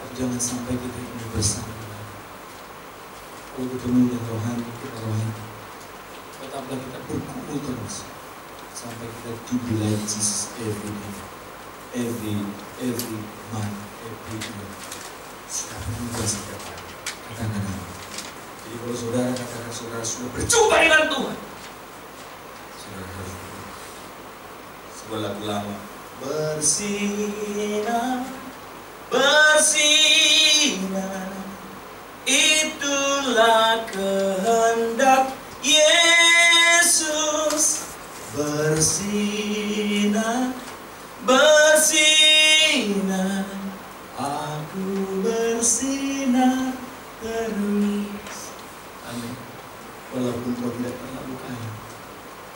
Tapi jangan sampai kita ini bersama. Kalau ketemu dengan rohani, kita rohani. Tetaplah kita berkumpul terus sampai kita to be like Jesus every day, every month, every year. Setiap minggu, setiap hari. Kadang-kadang. Jadi kalau saudara katakan saudara sudah berjumpa dengan Tuhan, saudara harus sebuah lagu lama. Bersinar, itulah kehendak Yesus. Bersinar, aku bersinar terus. Amin. Walaupun kau tidak terlalu kaya,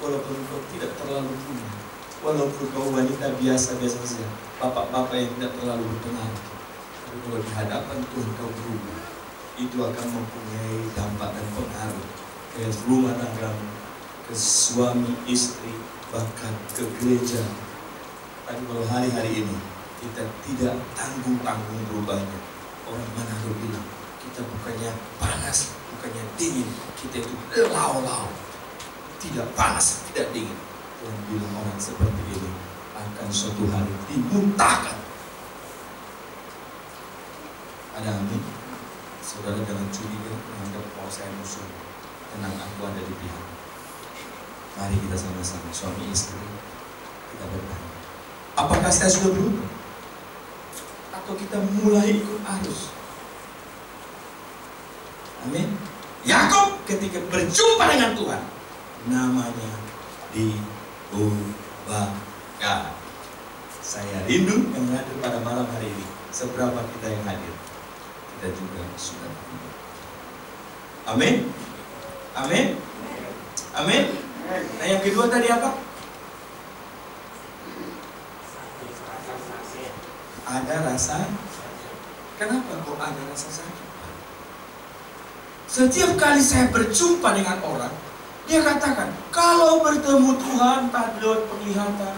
walaupun kau tidak terlalu punya, walaupun kau wanita biasa-biasa saja, bapak-bapak yang tidak terlalu berpengaruh, tapi kalau di hadapan Tuhan kau berubah, itu akan mempunyai dampak dan pengaruh ke rumah tanggamu, ke suami, istri, bahkan ke gereja. Tapi kalau hari-hari ini kita tidak tanggung-tanggung berubahnya, orang mana bilang kita bukannya panas, bukannya dingin, kita itu lau-lau, tidak panas, tidak dingin. Tuhan bilang orang seperti ini akan suatu hari dimuntahkan. Ada amin? Saudara jangan curiga menganggap bahwa saya musuh. Tenang, aku ada di pihak. Mari kita sama-sama, suami istri, kita bertanya. Apakah saya sudah berubah? Atau kita mulai ikut arus? Amin. Yakub ketika berjumpa dengan Tuhan, namanya diubahkan. Saya rindu yang hadir pada malam hari ini. Seberapa kita yang hadir, kita juga sudah rindu. Amin. Amin. Amin. Nah, yang kedua tadi apa? Ada rasa. Kenapa kok ada rasa sakit? Setiap kali saya berjumpa dengan orang, dia katakan, kalau bertemu Tuhan tak lewat penglihatan,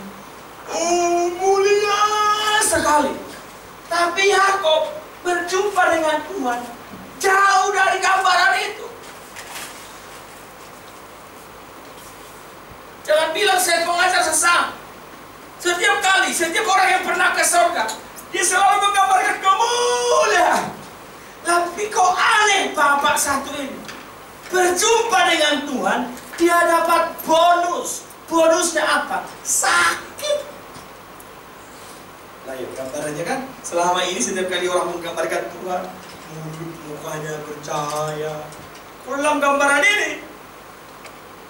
oh mulia sekali. Tapi Yakob berjumpa dengan Tuhan jauh dari gambaran itu. Jangan bilang saya pengajar sesat. Setiap kali, setiap orang yang pernah ke surga, dia selalu menggambarkan kemuliaan. Tapi kok aneh bapak satu ini berjumpa dengan Tuhan, dia dapat bonus. Bonusnya apa? Sakit. Lah ya gambarannya kan, selama ini setiap kali orang menggambarkan Tuhan, mukanya bercahaya. Dalam gambaran ini,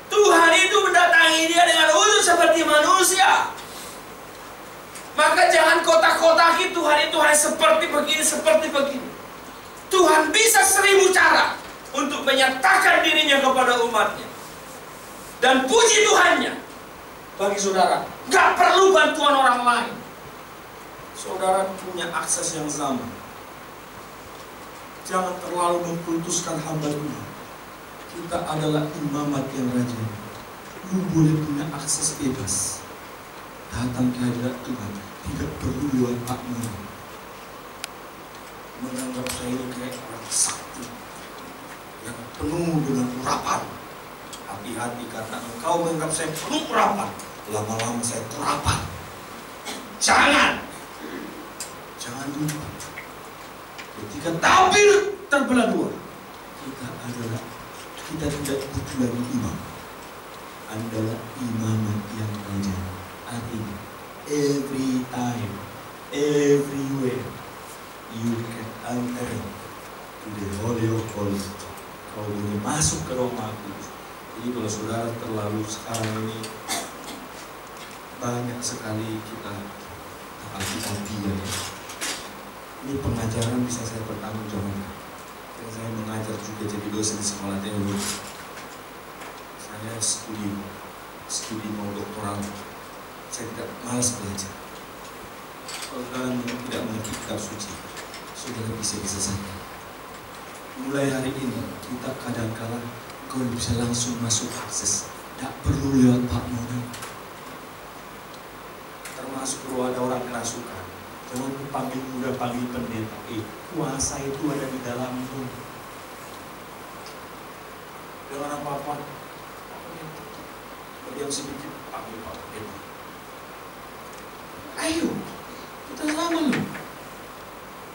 Tuhan itu mendatangi dia dengan wujud seperti manusia. Maka jangan kotak-kotaki Tuhan itu hanya seperti begini, seperti begini. Tuhan bisa 1000 cara untuk menyatakan dirinya kepada umatnya. Dan puji Tuhannya, bagi saudara, gak perlu bantuan orang lain. Saudara punya akses yang sama. Jangan terlalu mengkultuskan hamba Tuhan. Kita adalah imamat yang raja. Lu boleh punya akses bebas datang ke hadirat Tuhan, tidak perlu lewat makmur. Menganggap saya ini kayak orang sakti yang penuh dengan urapan. Hati-hati, karena engkau menganggap saya penuh urapan, lama-lama saya kurapan. Jangan lupa, ketika tabir terbelah dua, kita tidak butuh lagi imam, adalah imamat yang raja. Artinya, every time, everywhere, you can enter to the Holy of Holies. Kau boleh masuk ke Roma Kudus. Jadi kalau saudara terlalu sekarang ini banyak sekali kita alkitabia ya. Ini pengajaran bisa saya bertanggungjawabkan. Saya mengajar juga jadi dosen di sekolah teologi. Saya studi mau doktoral. Saya tidak malas belajar. Kalau saudara tidak mengerti kitab suci, saudara bisa saja. Mulai hari ini kita kadang-kala kau bisa langsung masuk akses, tidak perlu lewat Pak Mona. Termasuk kalau ada orang kerasukan, jangan panggil muda, panggil pendeta. Kuasa itu ada di dalammu. Dengan apa-apa, diam sedikit, panggil Pak Pendeta. Ayo, kita sama loh.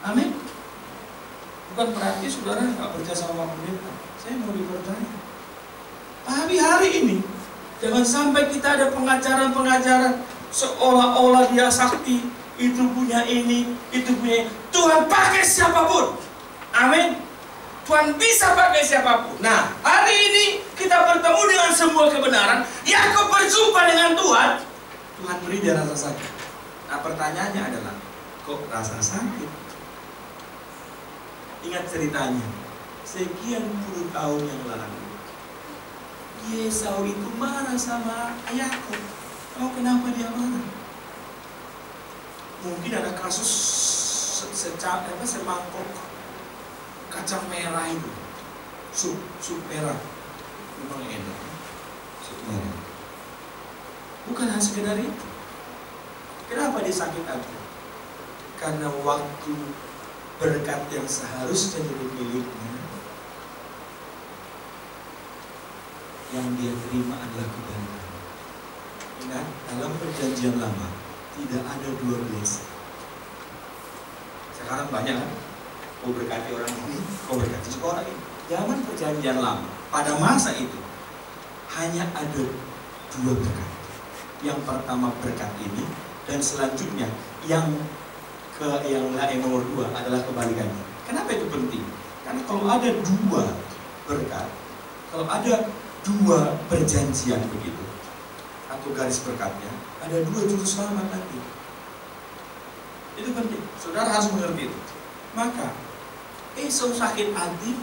Amin. Bukan berarti saudara nggak percaya sama Pak Pendeta. Saya mau dipercaya. Tapi hari ini, jangan sampai kita ada pengajaran-pengajaran seolah-olah dia sakti, itu punya ini, itu punya ini. Tuhan pakai siapapun. Amin. Tuhan bisa pakai siapapun. Nah, hari ini kita bertemu dengan sebuah kebenaran. Yakub berjumpa dengan Tuhan. Tuhan beri dia rasa sakit. Nah, pertanyaannya adalah, kok rasa sakit? Ingat ceritanya. Sekian puluh tahun yang lalu, Esau itu marah sama Yakub. Tahu kenapa dia marah? Mungkin ada kasus semangkok kacang merah itu, sup merah, memang enak, sup merah. Bukan hanya sekedar itu. Kenapa dia sakit hati? Karena waktu berkat yang seharusnya jadi miliknya, yang dia terima adalah kebalikan. Ingat, dalam perjanjian lama tidak ada dua blessing. Sekarang banyak kan? Kau berkati orang ini, kau berkati orang ini. Zaman perjanjian lama, pada masa itu hanya ada dua berkat. Yang pertama berkat ini, dan selanjutnya yang nomor 2 adalah kebalikannya. Kenapa itu penting? Karena kalau ada dua berkat, kalau ada dua perjanjian begitu, atau garis berkatnya, ada dua juru selamat nanti. Itu penting, saudara harus mengerti itu. Maka Esau sakit hati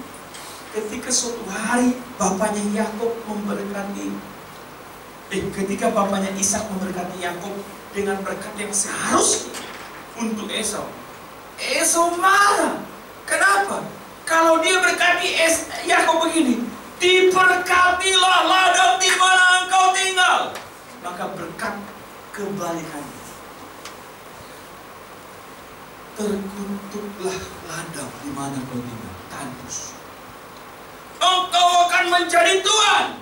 ketika suatu hari bapaknya Yakub memberkati, ketika bapaknya Ishak memberkati Yakub dengan berkat yang seharusnya untuk Esau. Esau marah. Kenapa? Kalau dia berkati Yakub begini, diberkatilah ladang di mana engkau tinggal, maka berkat kebalikannya. Terkutuklah ladang di mana engkau tinggal, tandus. Engkau akan menjadi tuan.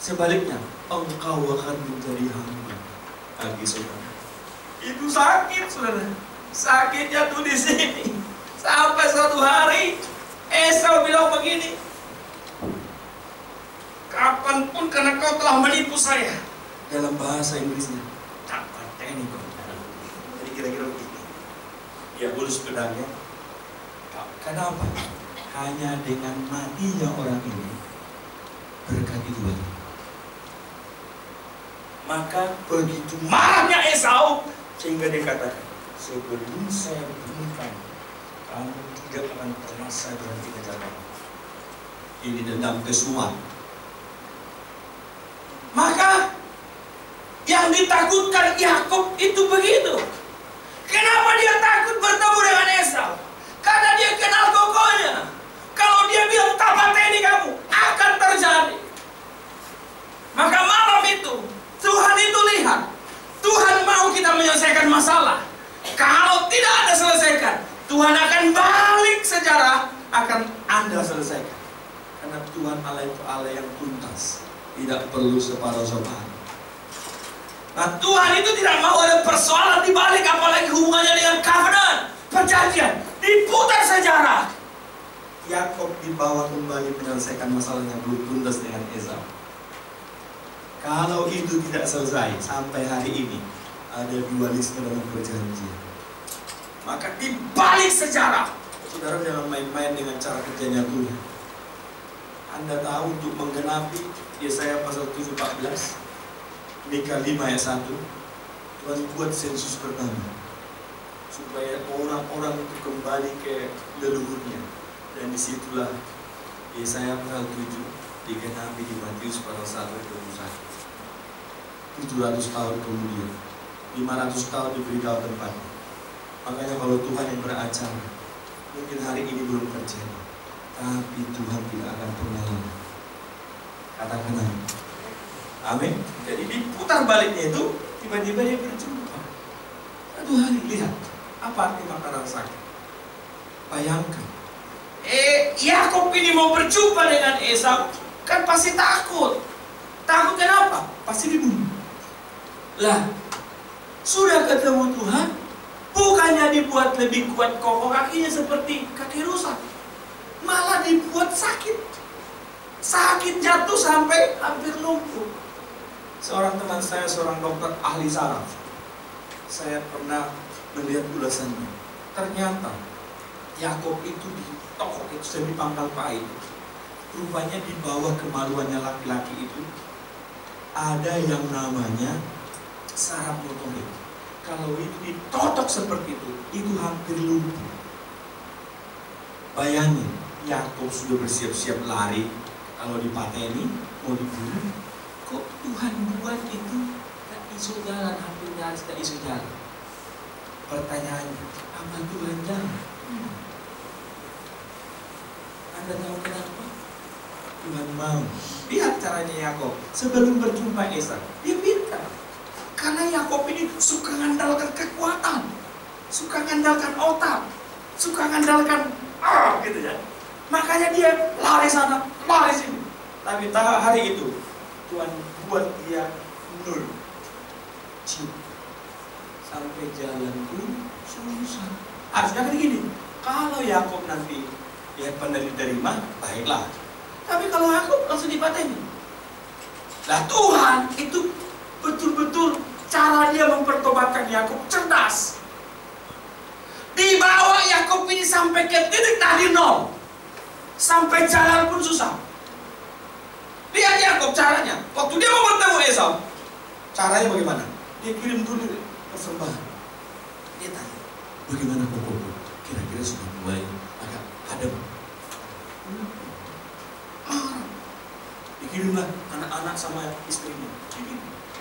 Sebaliknya, engkau akan menjadi hamba. Bagi saudara, itu sakit, saudara. Sakitnya tuh di sini. Sampai suatu hari Esau bilang begini, kapanpun karena kau telah menipu saya. Dalam bahasa Inggrisnya, tak pateni kau. Jadi kira-kira begini. Ya ulus pedangnya. Kenapa? Hanya dengan matinya orang ini berkat itu bagi. Maka begitu marahnya Esau sehingga dia katakan, sebelum saya bunuh kamu tidak akan pernah saya berhenti kejar kamu. Ini dendam kesumat. Maka yang ditakutkan Yakub itu begitu. Kenapa dia takut bertemu dengan Esau? Karena dia kenal kokohnya. Kalau dia bilang tapateni kamu, akan terjadi. Maka malam itu Tuhan itu lihat, Tuhan mau kita menyelesaikan masalah. Kalau tidak Anda selesaikan, Tuhan akan balik sejarah, akan Anda selesaikan. Karena Tuhan Allah itu Allah yang tuntas, tidak perlu separuh-separuh. Nah, Tuhan itu tidak mau ada persoalan di balik, apalagi hubungannya dengan covenant, perjanjian. Diputar sejarah. Yakub dibawa kembali menyelesaikan masalah yang belum tuntas dengan Esau. Kalau itu tidak selesai sampai hari ini, ada dualisme dalam perjanjian. Maka dibalik sejarah, saudara jangan main-main dengan cara kerjanya Tuhan. Anda tahu untuk menggenapi Yesaya pasal 7:14, Mika 5 ayat 1, Tuhan buat sensus pertama supaya orang-orang itu kembali ke leluhurnya. Dan disitulah Yesaya pasal 7 digenapi di Matius pasal 1 ayat 21. 700 tahun kemudian, 500 tahun diberitahu tempatnya. Makanya kalau Tuhan yang beracara, mungkin hari ini belum terjadi, tapi Tuhan tidak akan pernah lama. Katakan amin. Amin. Jadi diputar baliknya itu, tiba-tiba dia berjumpa. Satu hari lihat, apa arti makanan sakit? Bayangkan, Yakub ini mau berjumpa dengan Esau, kan pasti takut. Takut kenapa? Pasti dibunuh. Lah, sudah ketemu Tuhan, bukannya dibuat lebih kuat kokoh kakinya seperti kaki rusak, malah dibuat sakit. Sakit jatuh sampai hampir lumpuh. Seorang teman saya, seorang dokter ahli saraf, saya pernah melihat ulasannya. Ternyata Yakub itu ditokok, itu sudah di pangkal pahit. Rupanya di bawah kemaluannya laki-laki itu ada yang namanya saraf motorik. Kalau itu ditotok seperti itu hampir lumpuh. Bayangin, Yakub sudah bersiap-siap lari. Kalau dipateni, mau dibunuh, kok Tuhan buat itu gak iso jalan, hampir nyaris gak iso jalan. Pertanyaannya, apa Tuhan jalan? Anda tahu kenapa? Tuhan mau. Lihat caranya Yakub sebelum berjumpa Esau, dia pintar. Karena Yakub ini suka mengandalkan kekuatan, suka mengandalkan otak, suka mengandalkan gitu ya. Makanya dia lari sana, lari sini. Tapi hari itu Tuhan buat dia nol, sampai jalan pun susah. Harusnya kan gini, kalau Yakub nanti dia diterima, baiklah. Tapi kalau Yakub langsung dipateni. Lah Tuhan itu betul-betul cara dia mempertobatkan Yakub cerdas. Dibawa Yakub ini sampai ke titik tadi nol, sampai jalan pun susah. Lihat Yakob caranya. Waktu dia mau bertemu Esau, caranya bagaimana? Dia kirim dulu persembahan. Dia tanya, bagaimana kokoku? Kira-kira sudah mulai agak adem. Dikirimlah anak-anak sama istrinya.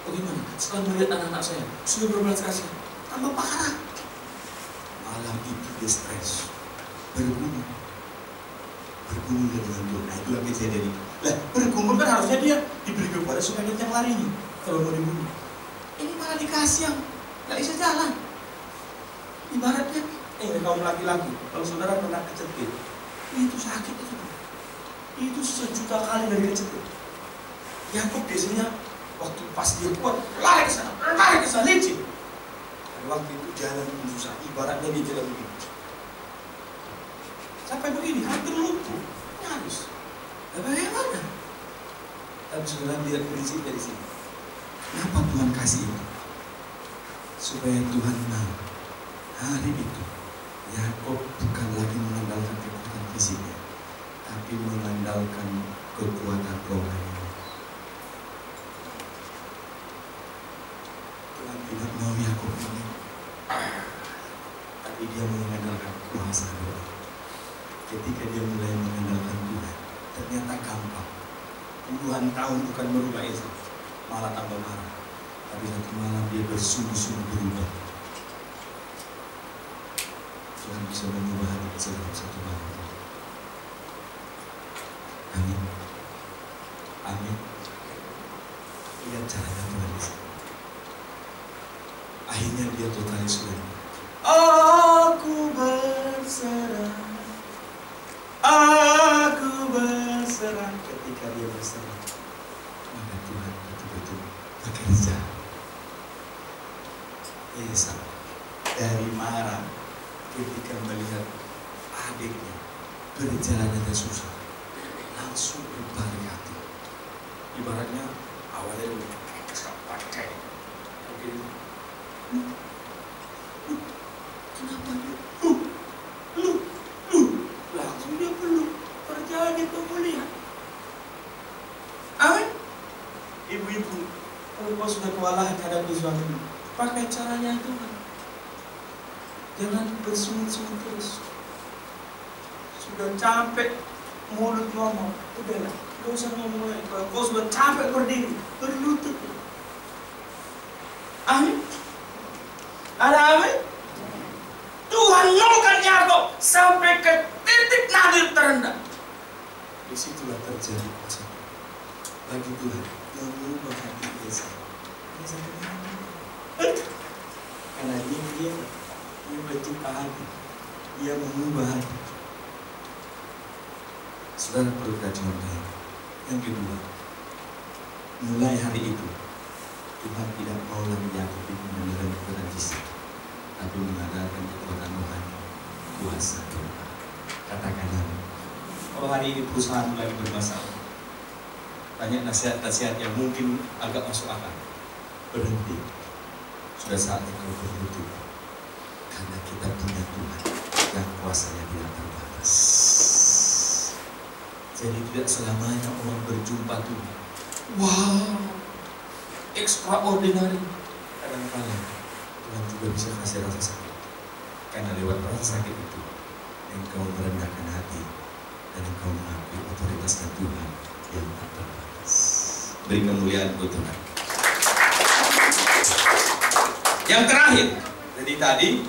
Bagaimana? Setelah melihat anak-anak saya, sudah berbelas kasih, tambah parah. Malam itu dia stres, bergumul dengan Tuhan. Nah, itulah kejadian itu. Lah, bergumul kan harusnya dia diberi kepada supaya dia larinya kalau mau dibunuh. Ini malah dikasih yang nggak bisa jalan. Ibaratnya, kaum laki-laki, kalau saudara pernah kecekik, itu sakit itu. Itu sejuta kali dari kecekik. Yakob biasanya waktu pas dia kuat, lari ke sana, licin. Dan waktu itu jalan susah, ibaratnya dia jalan begini. Sampai begini, hampir lumpuh, nyaris. Dan bagaimana? Tapi saudara lihat prinsip dari sini. Kenapa Tuhan kasih itu? Supaya Tuhan mau hari itu Yakob bukan lagi mengandalkan kekuatan fisiknya, tapi mengandalkan kekuatan rohani. Tuhan tidak mau Yakob ini, tapi dia mengandalkan kuasa doa. Ketika dia mulai mengandalkan Tuhan, ternyata gampang. Puluhan tahun bukan merubah Esau, malah tambah marah. Tapi satu malam dia bersungguh-sungguh berubah. Tuhan bisa mengubah hati kita dalam satu malam. Amin. Amin. Lihat caranya Tuhan di sini. Akhirnya dia totalis surrender. Aku berserah. Aku berserah. Ketika dia berserah, maka Tuhan betul-betul bekerja. Esau dari marah ketika melihat adiknya berjalan dengan susah, langsung berbalik hati. Ibaratnya awalnya pakai, kenapa dia? Langsung dia peluk, terjadi pemulihan. Amin. Ibu-ibu, kalau kau sudah kewalahan hadapi suamimu, pakai caranya Tuhan. Jangan bersungut-sungut terus. Sudah capek mulut ngomong, udahlah, gak usah ngomong lagi. Kalau kau sudah capek berdiri, berlutut. Amin. Ada amin? Tuhan nolkan Yakob sampai ke titik nadir terendah. Disitulah terjadi kuasa bagi Tuhan yang mengubah hati Esau. Karena dia mencipta hati, dia mengubah hati. Saudara perlu contoh. Yang kedua, mulai hari itu Tuhan tidak mau lagi Yakob itu mengandalkan kekuatan fisik, tapi mengandalkan kekuatan rohani, kuasa Tuhan. Katakanlah, kalau hari ini perusahaan lagi bermasalah, banyak nasihat-nasihat yang mungkin agak masuk akal. Berhenti. Sudah saatnya kau berlutut. Karena kita punya Tuhan yang kuasanya tidak terbatas. Jadi tidak selamanya orang berjumpa Tuhan. Wow, extraordinary. Kadang-kadang Tuhan juga bisa kasih rasa sakit. Karena lewat rasa sakit itu, engkau merendahkan hati dan engkau mengakui otoritas Tuhan yang tak terbatas. Beri kemuliaan buat Tuhan. Yang terakhir, jadi tadi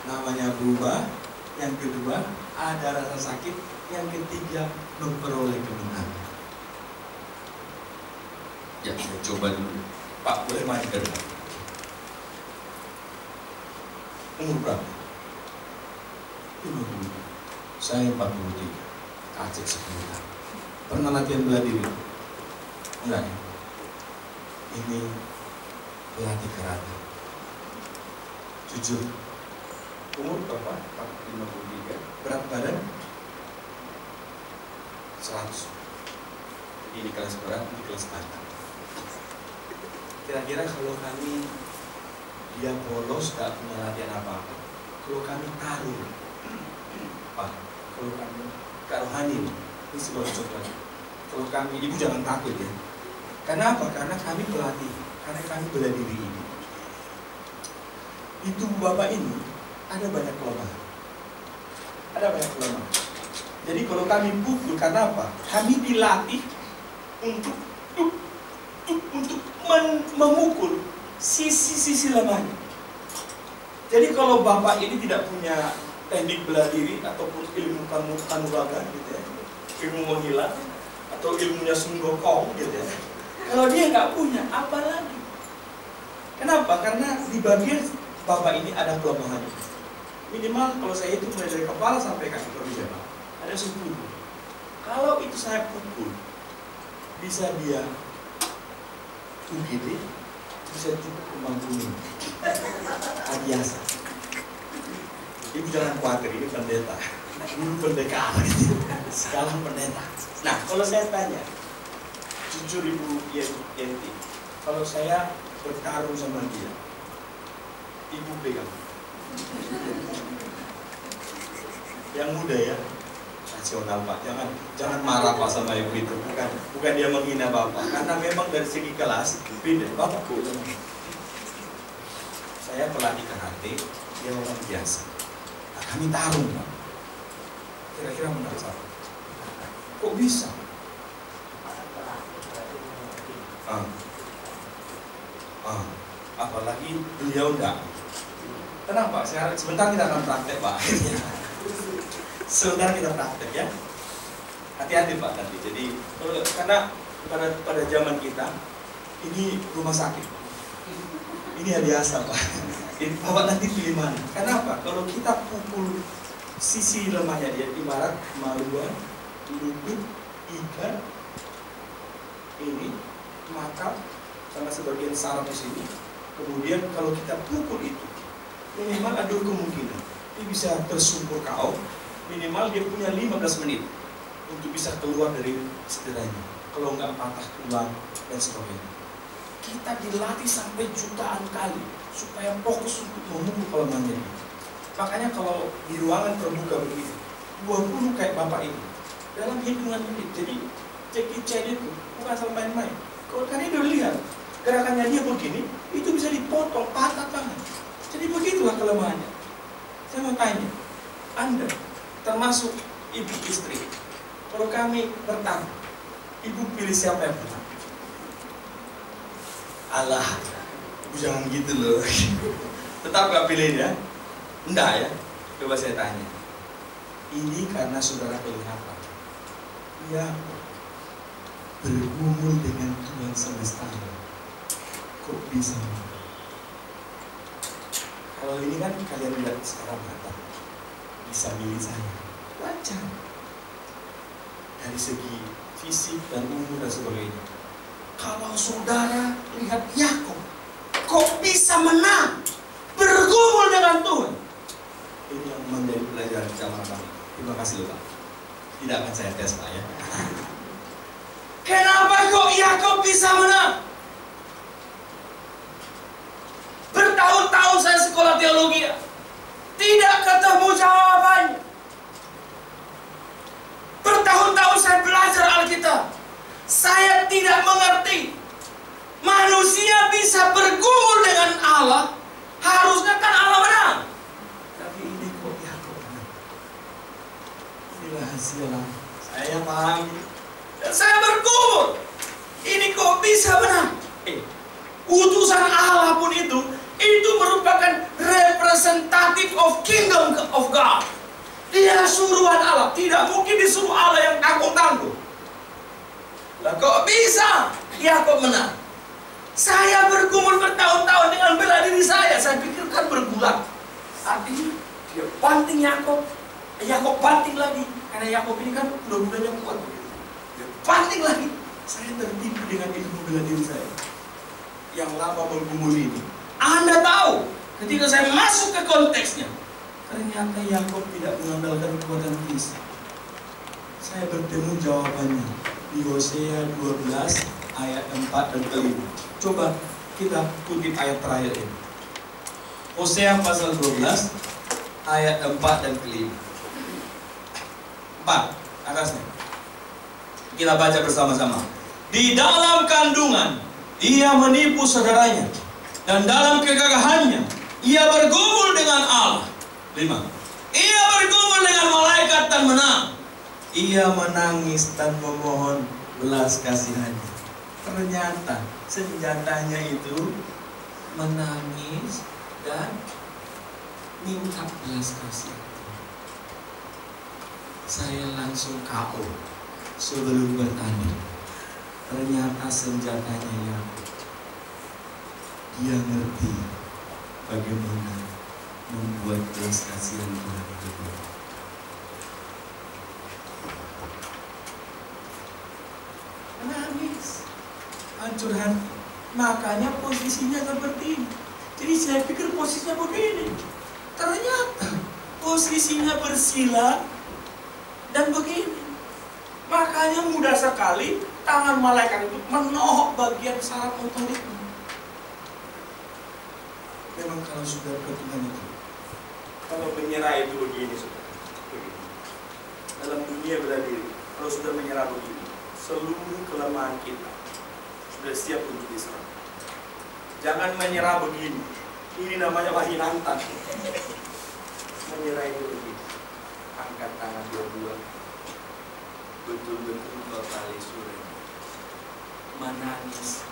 namanya berubah, yang kedua ada rasa sakit, yang ketiga memperoleh kemenangan. Ya, saya coba dulu. Pak, boleh maju ke depan. Umur berapa? 50. Saya 43. Aceh 10 tahun. Pernah latihan bela diri? Enggak ya? Ini pelatih karate. Jujur. Umur berapa? 53. Berat badan? 100. Ini kelas berat, ini kelas bantam. Kira-kira kalau kami dia polos, gak punya latihan apa-apa, kalau kami taruh, Pak, kalau kami Kak Rohani, ini sebuah coklat. Kalau kami, ibu jangan takut ya. Karena apa? Karena kami pelatih, karena kami bela diri ini. Di tubuh Bapak ini ada banyak kelemahan. Ada banyak kelemahan. Jadi kalau kami pukul, karena apa? Kami dilatih untuk memukul sisi-sisi lemahnya. Jadi kalau Bapak ini tidak punya teknik bela diri ataupun ilmu kanuragan gitu ya, ilmu menghilang atau ilmunya sunggokong gitu ya, kalau dia nggak punya, apa lagi? Kenapa? Karena di bagian Bapak ini ada kelemahan. Minimal kalau saya itu mulai dari kepala sampai kaki berbicara ada 10. Kalau itu saya pukul, bisa dia UGD, bisa cukup kembang kuning, biasa. Ibu jangan khawatir, ini pendeta, dulu pendekar, sekarang pendeta. Nah, kalau saya tanya, jujur Ibu Yenti, kalau saya bertarung sama dia, Ibu pegang. Yang muda ya, nasional Pak, jangan marah Pak sama Ibu itu, bukan dia menghina Bapak, karena memang dari segi kelas beda. Bapak saya pelatih karate, dia orang biasa. Kami tarung, Pak. Kira-kira menurut saya, kok bisa? Apalagi beliau enggak. Tenang Pak, sebentar kita akan praktek Pak. Sebentar kita praktek ya. Hati-hati Pak nanti. Jadi karena pada zaman kita ini rumah sakit. Ini biasa Pak. Bapak nanti pilih mana? Kenapa? Kalau kita pukul sisi lemahnya dia, ibarat maluan, lutut, ikan, ini, mata, sama sebagian saraf di sini. Kemudian kalau kita pukul itu, minimal ada kemungkinan dia bisa tersungkur kau. Minimal dia punya 15 menit untuk bisa keluar dari cederanya. Kalau nggak patah tulang dan sebagainya. Kita dilatih sampai jutaan kali supaya fokus untuk memukul kelemahannya. Makanya kalau di ruangan terbuka begitu, 20 kayak Bapak ini dalam hitungan menit. Jadi Jackie Chan itu bukan asal main-main. Kalau kalian udah lihat gerakannya dia begini, itu bisa dipotong patah tangan. Jadi begitulah kelemahannya. Saya mau tanya, Anda termasuk ibu istri, kalau kami bertarung, ibu pilih siapa yang menang? Allah, jangan gitu loh. Tetap gak pilih ya? Enggak ya? Coba saya tanya. Ini karena saudara pilih apa? Ya, bergumul dengan Tuhan semesta. Kok bisa? Kalau ini kan kalian lihat sekarang mata, bisa milih saya. Wajar. Dari segi fisik dan umur dan sebagainya. Kalau saudara lihat Yakub, kok bisa menang bergumul dengan Tuhan? Ini yang menjadi pelajaran zaman kami. Terima kasih Pak. Tidak akan saya tes Pak ya. Kenapa kok Yakub bisa menang? Bertahun-tahun saya sekolah teologi, tidak ketemu jawabannya. Bertahun-tahun saya belajar Alkitab, saya tidak mengerti. Manusia bisa bergumul dengan Allah, harusnya kan Allah menang. Tapi ini kok Yakub menang. Ini rahasia saya pahami. Dan saya bergumul. Ini kok bisa menang? Utusan Allah pun itu merupakan representative of kingdom of God. Dia suruhan Allah, tidak mungkin disuruh Allah yang tanggung-tanggung. Lah kok bisa Yakub menang? Saya bergumul bertahun-tahun dengan bela diri saya pikir kan bergulat. Artinya dia banting Yakub banting lagi, karena Yakub ini kan kuda-kudanya kuat. Dia banting lagi. Saya tertipu dengan ilmu bela diri saya yang lama bergumul ini. Anda tahu, ketika saya masuk ke konteksnya, ternyata Yakub tidak mengandalkan kekuatan fisik. Saya bertemu jawabannya di Hosea 12 ayat 4 dan 5. Coba kita kutip ayat terakhir ini. Hosea pasal 12 ayat 4 dan 5. 4 atasnya. Kita baca bersama-sama. Di dalam kandungan ia menipu saudaranya, dan dalam kegagahannya ia bergumul dengan Allah. 5. Ia bergumul dengan malaikat dan menang. Ia menangis dan memohon belas kasihannya. Ternyata senjatanya itu menangis dan minta belas kasihan. Saya langsung KO sebelum bertanding. Ternyata senjatanya Yakub. Dia ngerti bagaimana membuat belas kasihan Tuhan itu. Menangis, hancur hati. Makanya posisinya seperti ini. Jadi saya pikir posisinya begini. Ternyata posisinya bersila dan begini. Makanya mudah sekali tangan malaikat itu menohok bagian saraf otoritnya. Memang kalau sudah ke Tuhan itu, kalau menyerah itu begini, saudara. Begini. Dalam dunia berarti kalau sudah menyerah begini, seluruh kelemahan kita sudah siap untuk diserang. Jangan menyerah begini. Ini namanya wahinantan. Menyerah itu begini. Angkat tangan dua-dua. Betul-betul totali surrender. Menangis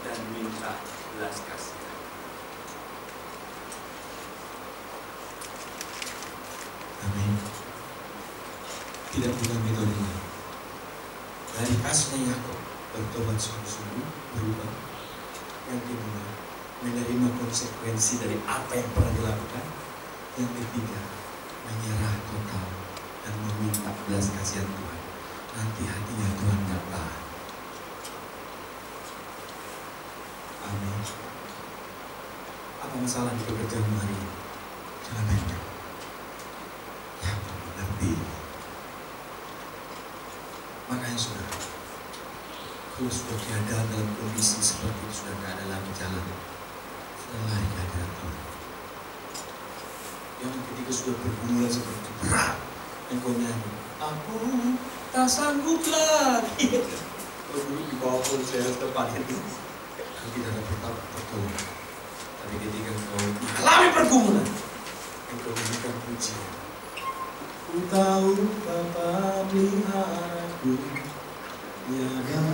dan minta belas kasihan. Amin. Tidak punya metode lain. Dari kasusnya Yakub bertobat sungguh-sungguh, berubah. Yang kedua, menerima konsekuensi dari apa yang pernah dilakukan. Yang ketiga, menyerah total dan meminta belas kasihan Tuhan. Nanti hatinya Tuhan gak tahan. Amin. Apa masalah di pekerjaanmu hari ini? Jangan main-main. Ya, mengerti. Makanya saudara, kalau sudah tiada dalam kondisi seperti itu, sudah tidak ada lagi jalan, sudah lari ke hadirat Tuhan. Yang ketika sudah bergumul seperti itu, berat, engkau nyanyi, aku tak sanggup lagi. Kalau dulu di bawah pun saya harus tepatin itu, kalau tidak ada pertolongan. Tapi ketika engkau mengalami pergumulan, engkau memberikan pujian. Ku tahu Bapa peliharaku, tiada.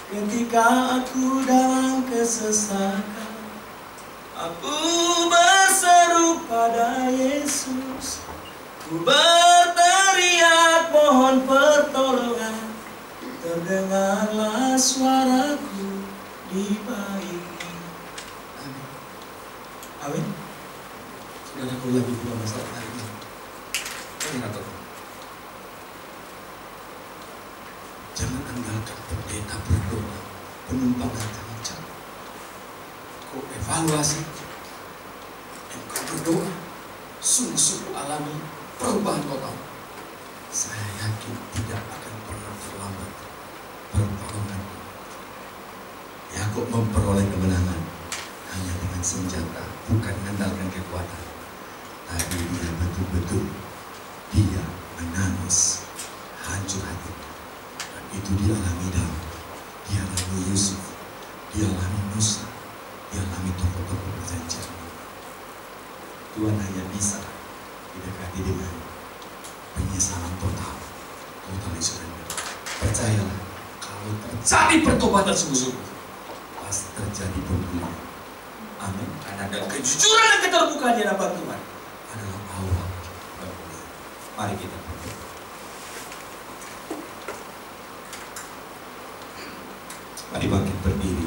Ketika aku dalam kesesatan, aku berseru pada Yesus. Ku berteriak mohon pertolongan, terdengarlah suaraku di bait. Amin. Amin. Saudara, aku lagi dua masalah hari ini. Jangan andalkan pendeta berdoa penumpang datang jauh. Kau evaluasi, engkau berdoa, sungguh-sungguh alami perubahan total. Saya yakin tidak akan pernah terlambat pertolongan. Yakub memperoleh kemenangan hanya dengan senjata, bukan mengandalkan kekuatan. Tapi dia betul-betul dia menangis hancur hati. Dan itu dialami Daud, dialami Yusuf, dialami Musa, dialami tokoh-tokoh perjanjian. Tuhan hanya bisa didekati dengan penyesalan total surrender. Percayalah, kalau terjadi pertobatan sungguh-sungguh, pasti terjadi pemulihan. Amin. Karena ada kejujuran dan keterbukaan di hadapan Tuhan adalah awal pemulihan. Mari kita berdoa. Mari bangkit berdiri.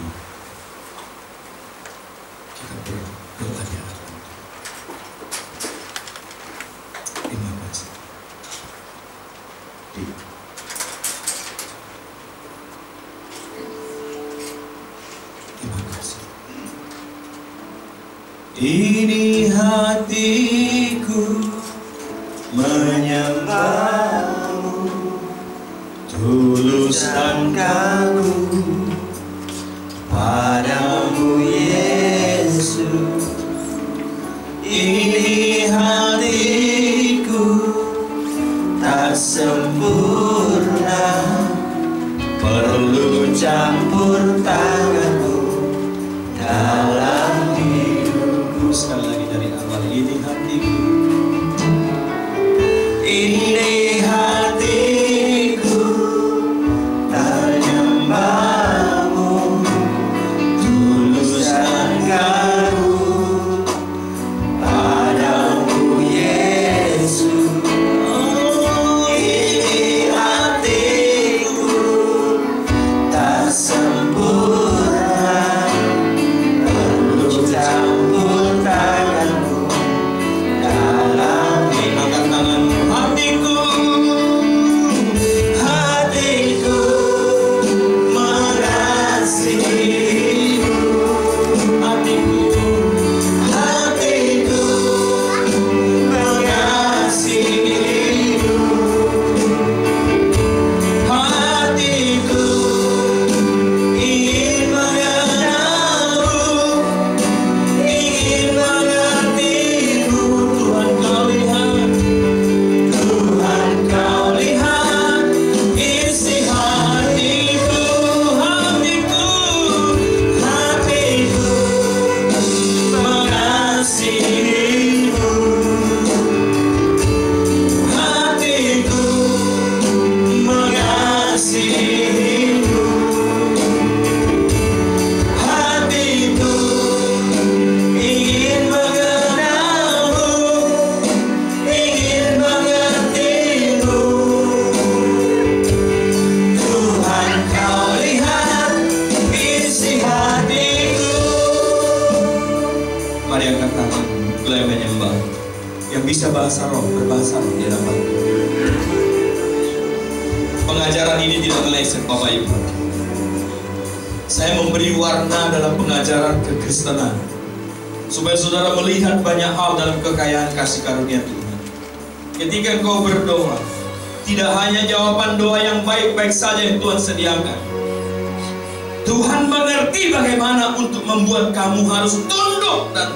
Kita berdoa di hadapan Tuhan. Terima kasih. Terima kasih. Ini hatiku menyembahmu, tulus dan kagum padamu Yesus. Ini hatiku tak sempurna, campur tanganmu dalam hidupku. Sekali lagi dari awal, ini hatiku. Ini hatiku ternyembahmu, tulus dan kagum padamu Yesus. Ini hatiku tak sempurna, perlu campur tanganmu dalam Angkat tanganmu. Hatiku, hatiku mengasihimu. hatiku, Hatiku mengasihimu. Hatiku ingin mengenalmu, ingin mengertimu. Tuhan kau lihat, Tuhan kau lihat isi hatiku. hatiku, Hatiku mengasihimu. Hatiku mengasihimu. Hatiku ingin mengenalmu, ingin mengertimu. Tuhan kau lihat isi hatiku. mari angkat tangan, mulai menyembah. Yang bisa bahasa roh, berbahasa roh di hadapan. Pengajaran ini tidak meleset Bapak Ibu. Saya memberi warna dalam pengajaran kekristenan, supaya saudara melihat banyak hal dalam kekayaan kasih karunia Tuhan. Ketika engkau berdoa, tidak hanya jawaban doa yang baik-baik saja yang Tuhan sediakan. Tuhan mengerti bagaimana untuk membuat kamu harus tunduk dan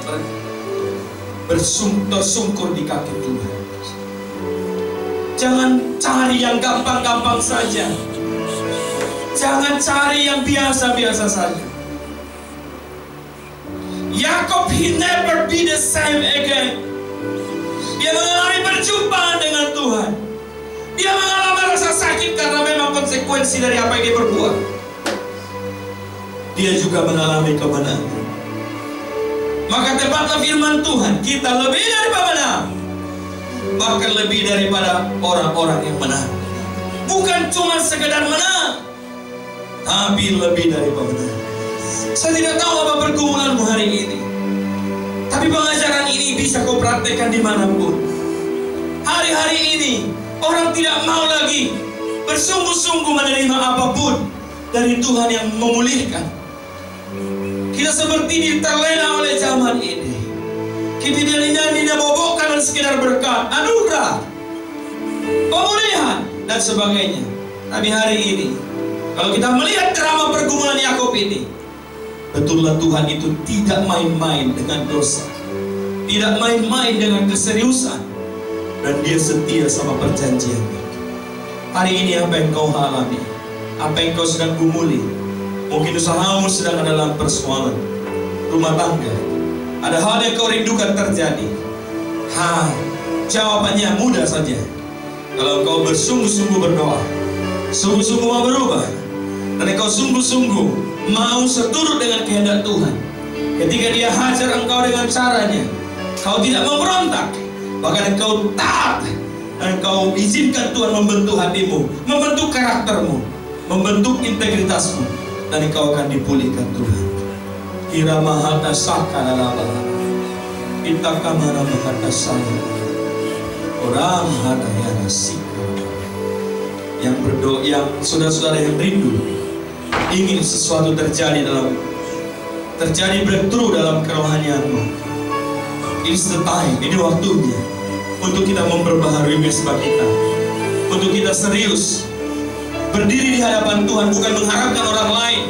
tersungkur di kaki Tuhan. Jangan cari yang gampang-gampang saja. Jangan cari yang biasa-biasa saja. Yakob, he never be the same again. Dia mengalami perjumpaan dengan Tuhan. Dia mengalami rasa sakit karena memang konsekuensi dari apa yang dia berbuat. Dia juga mengalami kemenangan. Maka tepatlah firman Tuhan, kita lebih dari pemenang, bahkan lebih daripada orang-orang yang menang. Bukan cuma sekedar menang, tapi lebih dari pemenang. Saya tidak tahu apa pergumulanmu hari ini, tapi pengajaran ini bisa kau praktekkan dimanapun. Hari-hari ini orang tidak mau lagi bersungguh-sungguh menerima apapun dari Tuhan yang memulihkan. Kita seperti terlena oleh zaman ini. Kita tidak dibobokkan dan sekedar berkat, anugerah, pemulihan dan sebagainya. Tapi hari ini, kalau kita melihat drama pergumulan Yakob ini, betullah Tuhan itu tidak main-main dengan dosa, tidak main-main dengan keseriusan, dan Dia setia sama perjanjiannya. Hari ini apa yang kau alami, apa yang kau sedang gumuli, mungkin usahamu sedang dalam persoalan rumah tangga, ada hal yang kau rindukan terjadi. Jawabannya mudah saja. Kalau kau bersungguh-sungguh berdoa, sungguh-sungguh mau berubah, dan kau sungguh-sungguh mau seturut dengan kehendak Tuhan. Ketika Dia hajar engkau dengan caranya, kau tidak memberontak, bahkan engkau taat, dan kau izinkan Tuhan membentuk hatimu, membentuk karaktermu, membentuk integritasmu, dan engkau akan dipulihkan Tuhan. Kira mahata saka lalaba, kita kamana mahata saya, orang hada yana sika. Yang berdoa, yang saudara-saudara yang rindu, ingin sesuatu terjadi breakthrough dalam kerohanianmu. It's the time, ini waktunya untuk kita memperbaharui mesbah kita, untuk kita serius berdiri di hadapan Tuhan, bukan mengharapkan orang lain.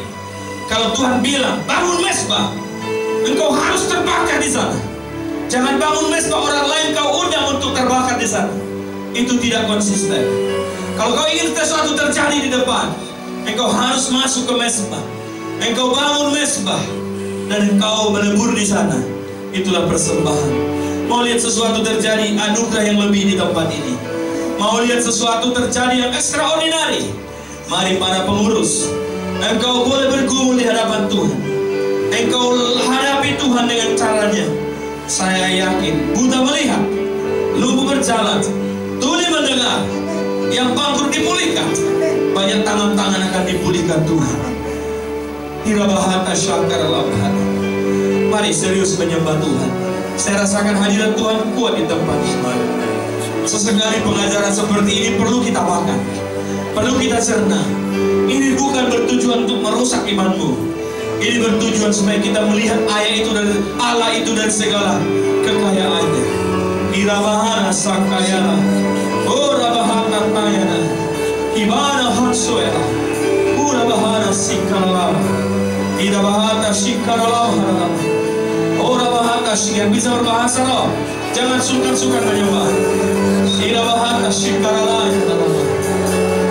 Kalau Tuhan bilang bangun mesbah, engkau harus terbakar di sana. Jangan bangun mesbah orang lain kau undang untuk terbakar di sana. Itu tidak konsisten. Kalau kau ingin sesuatu terjadi di depan, Engkau harus masuk ke mesbah. Engkau bangun mesbah dan engkau melebur di sana. Itulah persembahan. Mau lihat sesuatu terjadi, anugerah yang lebih di tempat ini. Mau lihat sesuatu terjadi yang extraordinary, mari para pengurus, engkau boleh bergumul di hadapan Tuhan. Engkau hadapi Tuhan dengan caranya. Saya yakin buta melihat, lumpuh berjalan, tuli mendengar, yang bangkrut dipulihkan, banyak tangan-tangan akan dipulihkan Tuhan. Hirabahata syakaralabhata. Mari serius menyembah Tuhan. Saya rasakan hadirat Tuhan kuat di tempat ini. Sesekali pengajaran seperti ini perlu kita makan, perlu kita cerna. Ini bukan bertujuan untuk merusak imanmu. Ini bertujuan supaya kita melihat ayat itu dari Allah itu dari segala kekayaannya. Irabahana sakayana, orabahana tayana, ibana hansoya, urabahana sikarala, irabahana sikarala, orabahana yang bisa berbahasa roh. Jangan sungkan-sungkan menyembah. Irabahana sikarala,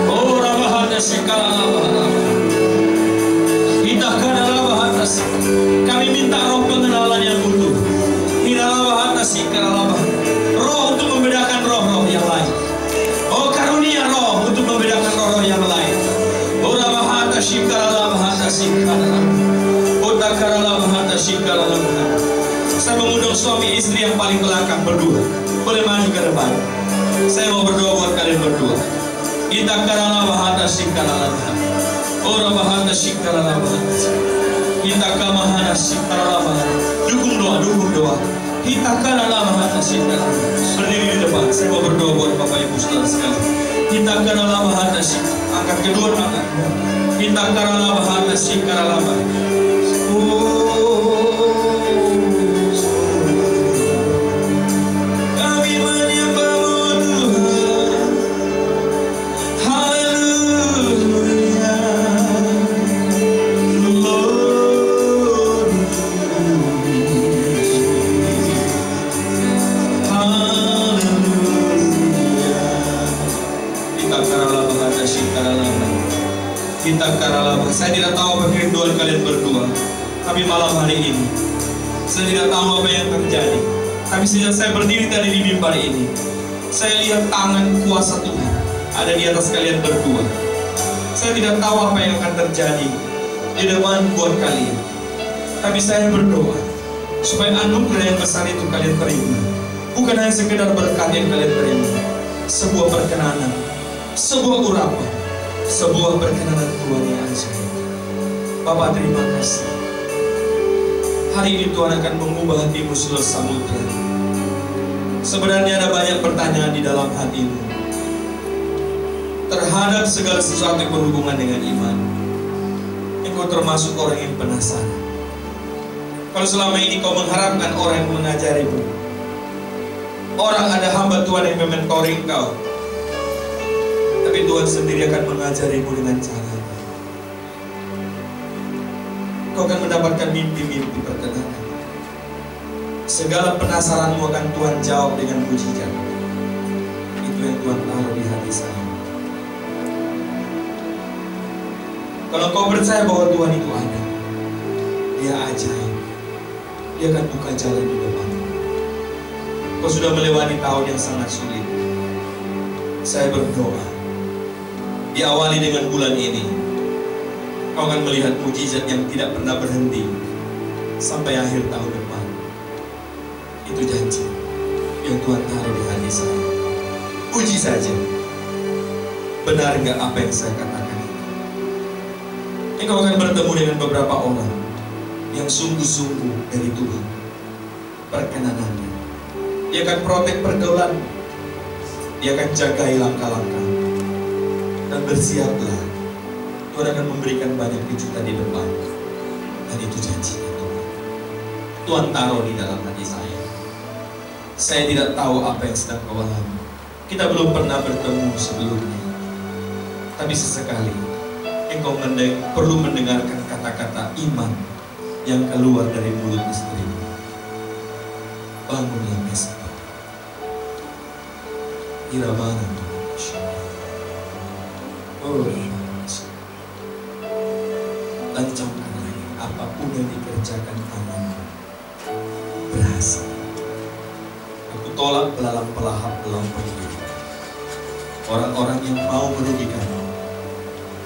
orabahana sikarala. Kami minta roh pengenalan yang utuh. Roh untuk membedakan roh-roh yang lain. Oh, karunia roh untuk membedakan roh-roh yang lain. Saya mengundang suami istri yang paling belakang berdua. Boleh maju ke depan. Saya mau berdoa buat kalian berdua. Kita karala bahata sikarala. Ora bahata sikarala. Kita kamahana sikarala. Dukung doa. Kita karala bahata sikarala. Berdiri di depan. Saya mau berdoa buat Bapak Ibu saudara sekalian. Kita karala bahata sikarala. Angkat kedua tangan. Kita karala bahata sikarala. Saya tidak tahu apa kerinduan kalian berdua, tapi malam hari ini saya tidak tahu apa yang terjadi. Tapi sejak saya berdiri tadi di mimbar ini, saya lihat tangan kuasa Tuhan ada di atas kalian berdua. Saya tidak tahu apa yang akan terjadi di depan buat kalian, tapi saya berdoa supaya anugerah yang besar itu kalian terima. Bukan hanya sekedar berkat yang kalian terima, sebuah perkenanan, sebuah urapan, sebuah perkenanan Tuhan yang ajaib. Bapak terima kasih. Hari ini Tuhan akan mengubah hatimu seluruh samudra. Sebenarnya ada banyak pertanyaan di dalam hatimu terhadap segala sesuatu yang berhubungan dengan iman. Engkau termasuk orang yang penasaran. Kalau selama ini kau mengharapkan orang yang mengajarimu, orang ada hamba Tuhan yang mementoring kau, tapi Tuhan sendiri akan mengajarimu dengan cara. Kau akan mendapatkan mimpi-mimpi perkenanan. Segala penasaranmu akan Tuhan jawab dengan mujizat. Itu yang Tuhan taruh di hati saya. Kalau kau percaya bahwa Tuhan itu ada, Dia ajaib. Dia akan buka jalan di depan. Kau sudah melewati tahun yang sangat sulit. Saya berdoa, diawali dengan bulan ini, kau akan melihat mujizat yang tidak pernah berhenti sampai akhir tahun depan. Itu janji yang Tuhan taruh di hati saya. Puji saja. Benar nggak apa yang saya katakan ini? Engkau akan bertemu dengan beberapa orang yang sungguh-sungguh dari Tuhan. Perkenanannya, Dia akan protek pergaulan, Dia akan jagai langkah-langkah. Dan bersiaplah, Tuhan akan memberikan banyak kejutan di depan. Dan itu janjinya Tuhan. Tuhan taruh di dalam hati saya. Saya tidak tahu apa yang sedang kau alami. Kita belum pernah bertemu sebelumnya. Tapi sesekali engkau perlu mendengarkan kata-kata iman yang keluar dari mulut istrimu. Bangunlah mesbah. Irabana Tuhan. Oh, Lancangkan lagi, apapun yang dikerjakan tanganmu berhasil. Aku tolak belalang pelahap dalam hidup. Orang-orang yang mau merugikanmu,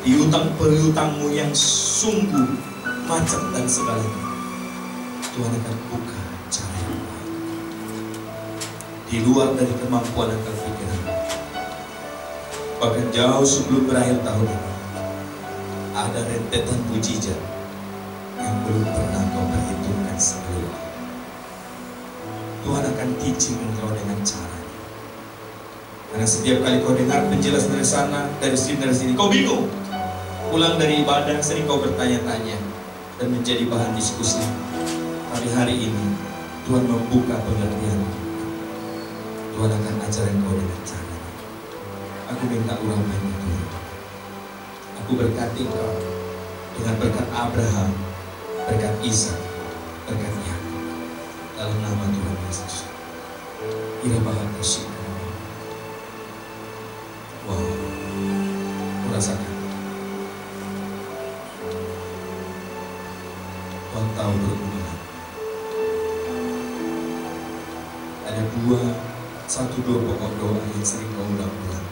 piutang-piutangmu yang sungguh macet dan segalanya, Tuhan akan buka cara yang lain di luar dari kemampuan akal pikiran. Bahkan jauh sebelum berakhir tahun ini, ada rentetan mujizat yang belum pernah kau perhitungkan sebelumnya. Tuhan akan teaching engkau dengan caranya. Karena setiap kali kau dengar penjelasan dari sana, dari sini, kau bingung. Pulang dari ibadah, sering kau bertanya-tanya dan menjadi bahan diskusi. Tapi hari ini, Tuhan membuka pengertian. Tuhan akan ajar engkau dengan caranya. Aku minta urapannya Tuhan. Aku berkati engkau dengan berkat Abraham, berkat Ishak, berkat Yakub. Dalam nama Tuhan Yesus. Ira bahan bersyukur. Wow, merasakan. Tuhan tahu berhubungan. Ada satu dua pokok doa yang sering kau ulang-ulang.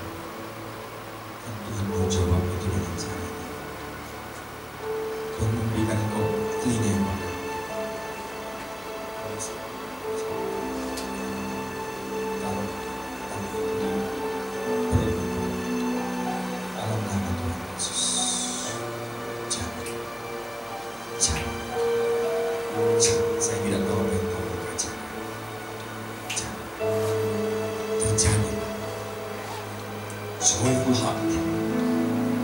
Dan Tuhan mau jawab itu dengan caranya. Tuhan memberikan kau telinga yang baik. Saya tidak tahu apa yang kau kerjakan. Terjadi. Joyful heart.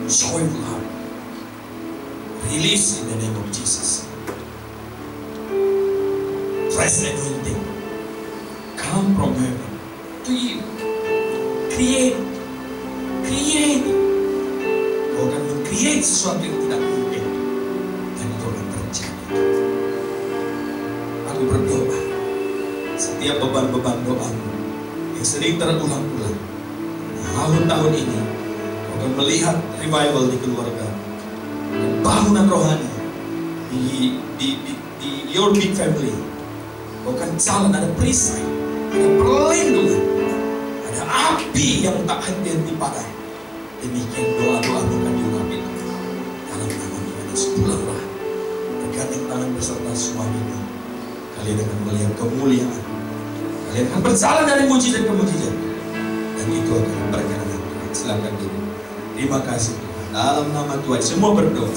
Joyful heart. Release in the name of Jesus. Fresh anointing. Come from heaven to you. Create. Kau akan meng-create sesuatu yang tidak mungkin. Dan itu akan terjadi. Aku berdoa, setiap beban-beban doamu yang sering terulang-ulang tahun-tahun ini, kau akan melihat revival di keluarga, bangunan rohani di your big family. Kau akan jalan, ada perisai, ada perlindungan, ada api yang tak henti-henti padam. Demikian doa-doamu akan diurapi dalam nama Tuhan Yesus. Pulanglah, bergandeng tangan beserta suamimu. Kalian akan melihat kemuliaan. Kalian akan berjalan dari mujizat ke mujizat. Dan itu akan berkenan Tuhan. Silakan dulu. Terima kasih Tuhan. Dalam nama Tuhan. Semua berdoa.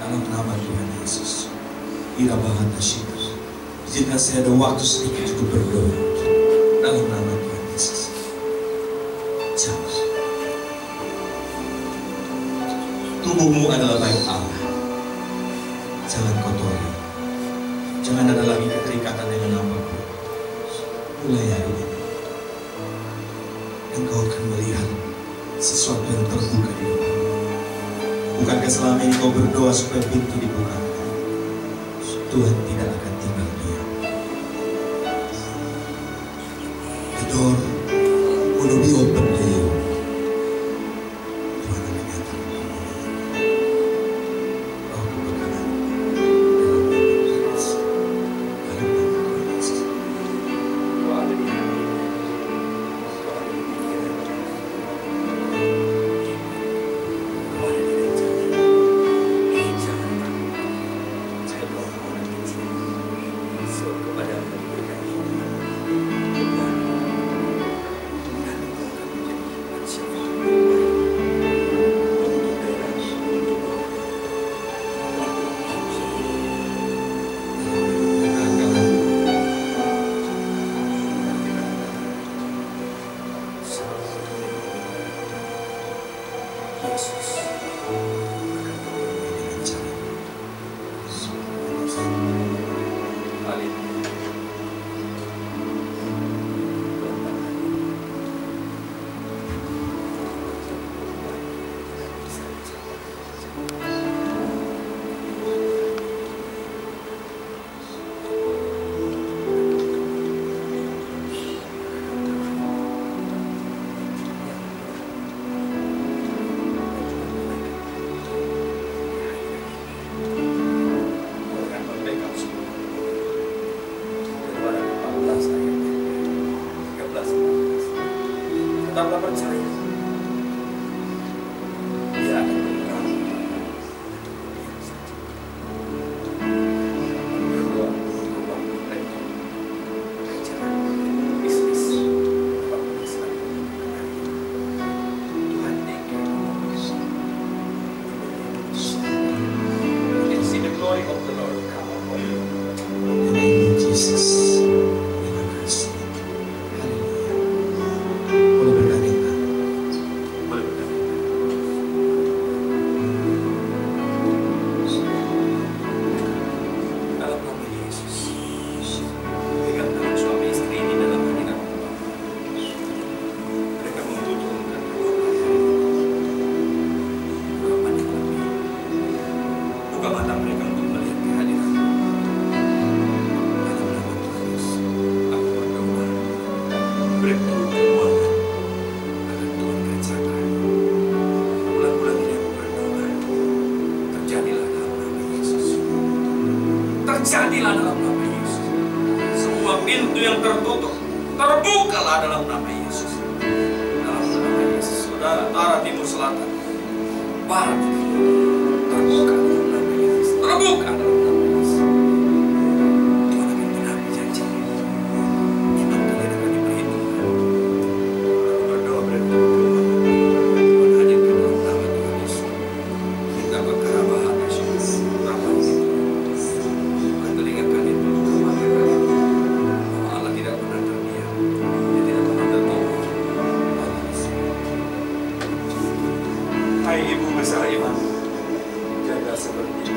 Dalam nama Tuhan Yesus. Ira bahata syukur. Izinkan saya ada waktu sedikit untuk berdoa. Dalam nama Tuhan Yesus. Jangan. Tubuhmu adalah baik Allah. Jangan kotori. Jangan ada lagi keterikatan dengan apapun. Mulai hari ini, engkau akan melihat sesuatu yang terbuka di depan. Bukankah selama ini kau berdoa supaya pintu dibuka? Tuhan tidak akan tinggal diam. The door will be open to you. Tuhan akan nyatakan Saudara percaya, Dia akan bergerak. Berdoa untuk rumah mereka, pekerjaan, bisnis, Tuhan tinggal mengutus. You can see the glory of the Lord come upon you. In the name of Jesus. Terima kasih. Haleluya. Boleh berkata. Boleh berkata. Dalam nama Yesus, pegang tangan suami istri ini dalam hadirat Bapa. Mereka membutuhkan Bapa nikmati. Buka mata mereka untuk melihat kehadiran. Dalam nama Tuhan Yesus, aku berdoa. Breakthrough keuangan akan Tuhan kerjakan. Bulan-bulan ini aku berdoa. Terjadilah dalam nama Yesus. Terjadilah dalam nama Yesus. Semua pintu yang tertutup terbukalah dalam nama Yesus. Dalam nama Yesus. Saudara, utara, timur, selatan, barat, terbuka dalam nama Yesus. Terbuka dalam nama Yesus. Tuhan akan menarik janjinya. Iman kalian akan diperhitungkan. Aku berdoa berdoa. Tuhan hadirkan dalam nama Tuhan Yesus. Kita berkarabahan Yesus. Rahmat itu. Bukan telinga kalian, bukan mata kalian. Bahwa Allah tidak pernah terdiam. Dia tidak pernah tertolong. Hai ibu besar iman, jaga seperti itu.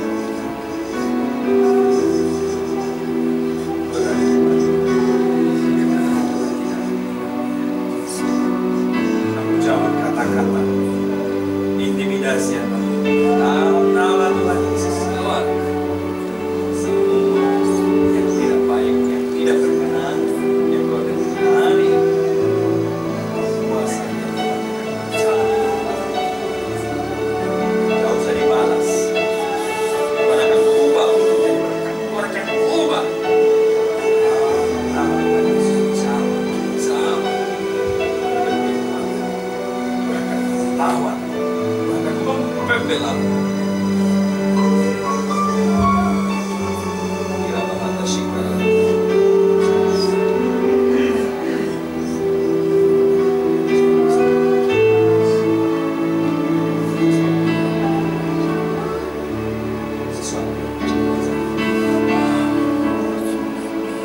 Aku jawab kata-kata intimidasi yang dalam nama Tuhan Yesus keluar. Semua yang tidak baik, yang tidak berkenan, yang kau dengar hari ini, kuasanya Tuhan akan berjalan. Tidak usah dibalas. Tuhan akan ubah untuk jadi berkat. Tuhan akan ubah. Nama Tuhan Yesus sama. Tuhan akan lawan. Tuhan akan membela. Kira bahasa syikar. Sesuatu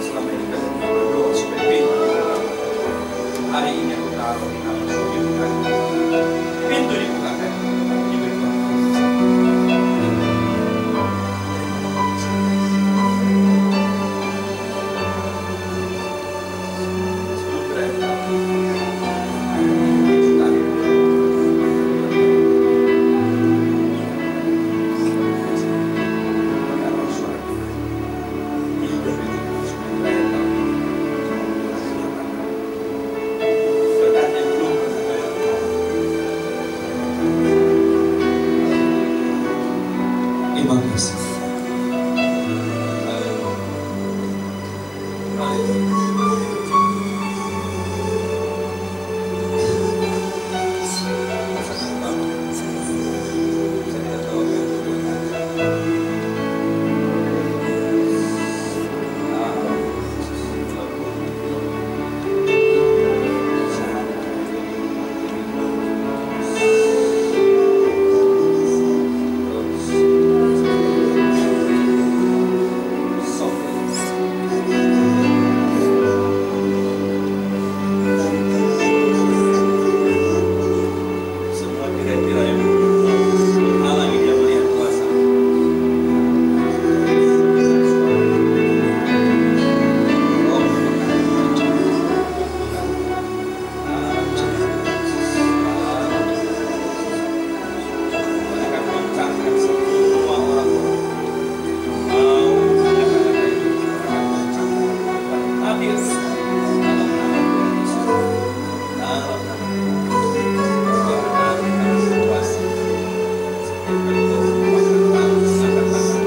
selama ini kan berdoa supaya pintu hari ini aku taruh di nama Tuhan dibukakan. Pintu dibukakan, diberikan. Sebelum berakhir, Terima kasih. semua kira-kira yang menghalangi dia melihat kuasa. Tuhan akan goncangkan semua orang-orang. Hadir dalam nama Tuhan Yesus. Dalam nama Tuhan kuasa. Setiap kali kau berkuasa, angkat tangan.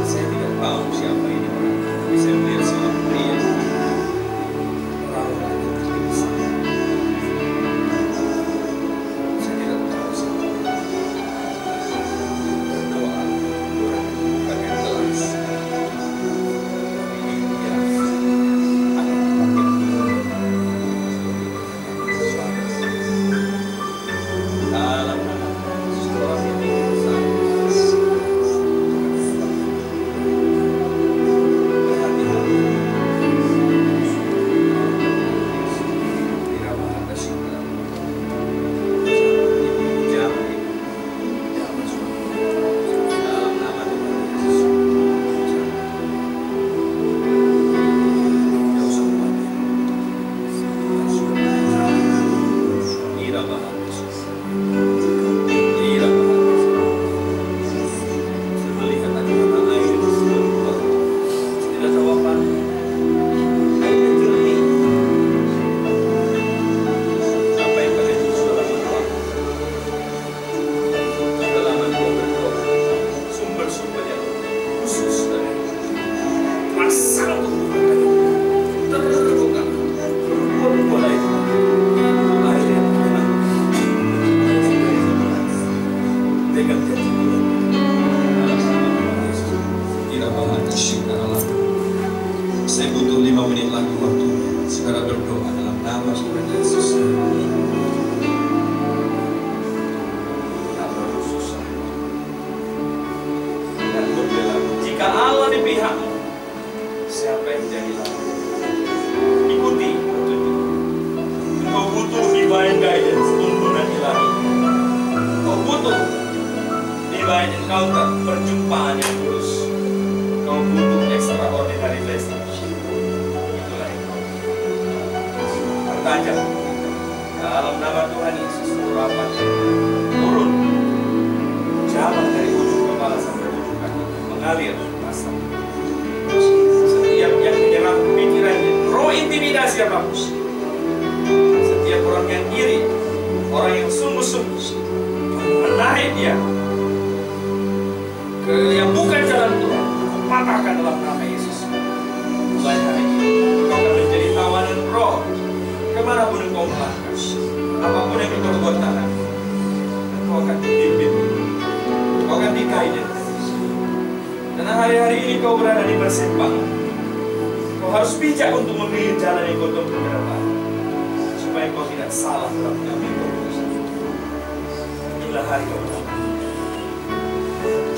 Saya tidak tahu siapa ini orang, tapi saya melihat seorang pria pihakmu, siapa yang jadi lawan? Ikuti petunjuk. Engkau butuh divine guidance, tuntunan ilahi. Kau butuh divine encounter, perjumpaan yang tulus. Kau butuh extraordinary blessing. Itulah yang kau pertajam. Dalam nama Tuhan Yesus, urapan turun, jalan dari ujung kepala sampai ujung kaki, mengalir pasang. Setiap yang menyerang pikirannya, roh intimidasi apapun, setiap orang yang iri, orang yang sungguh-sungguh menarik dia ke yang bukan jalan Tuhan, patahkan dalam nama Yesus. Mulai hari ini, kau akan menjadi tawanan roh kemanapun engkau melangkah, apapun yang engkau buat tangan, engkau akan dipimpin, engkau akan di-guidance. Karena hari-hari ini kau berada di persimpangan, kau harus bijak untuk memilih jalan yang kau tempuh ke depan, supaya kau tidak salah dalam mengambil keputusan. Inilah hari kemenangan.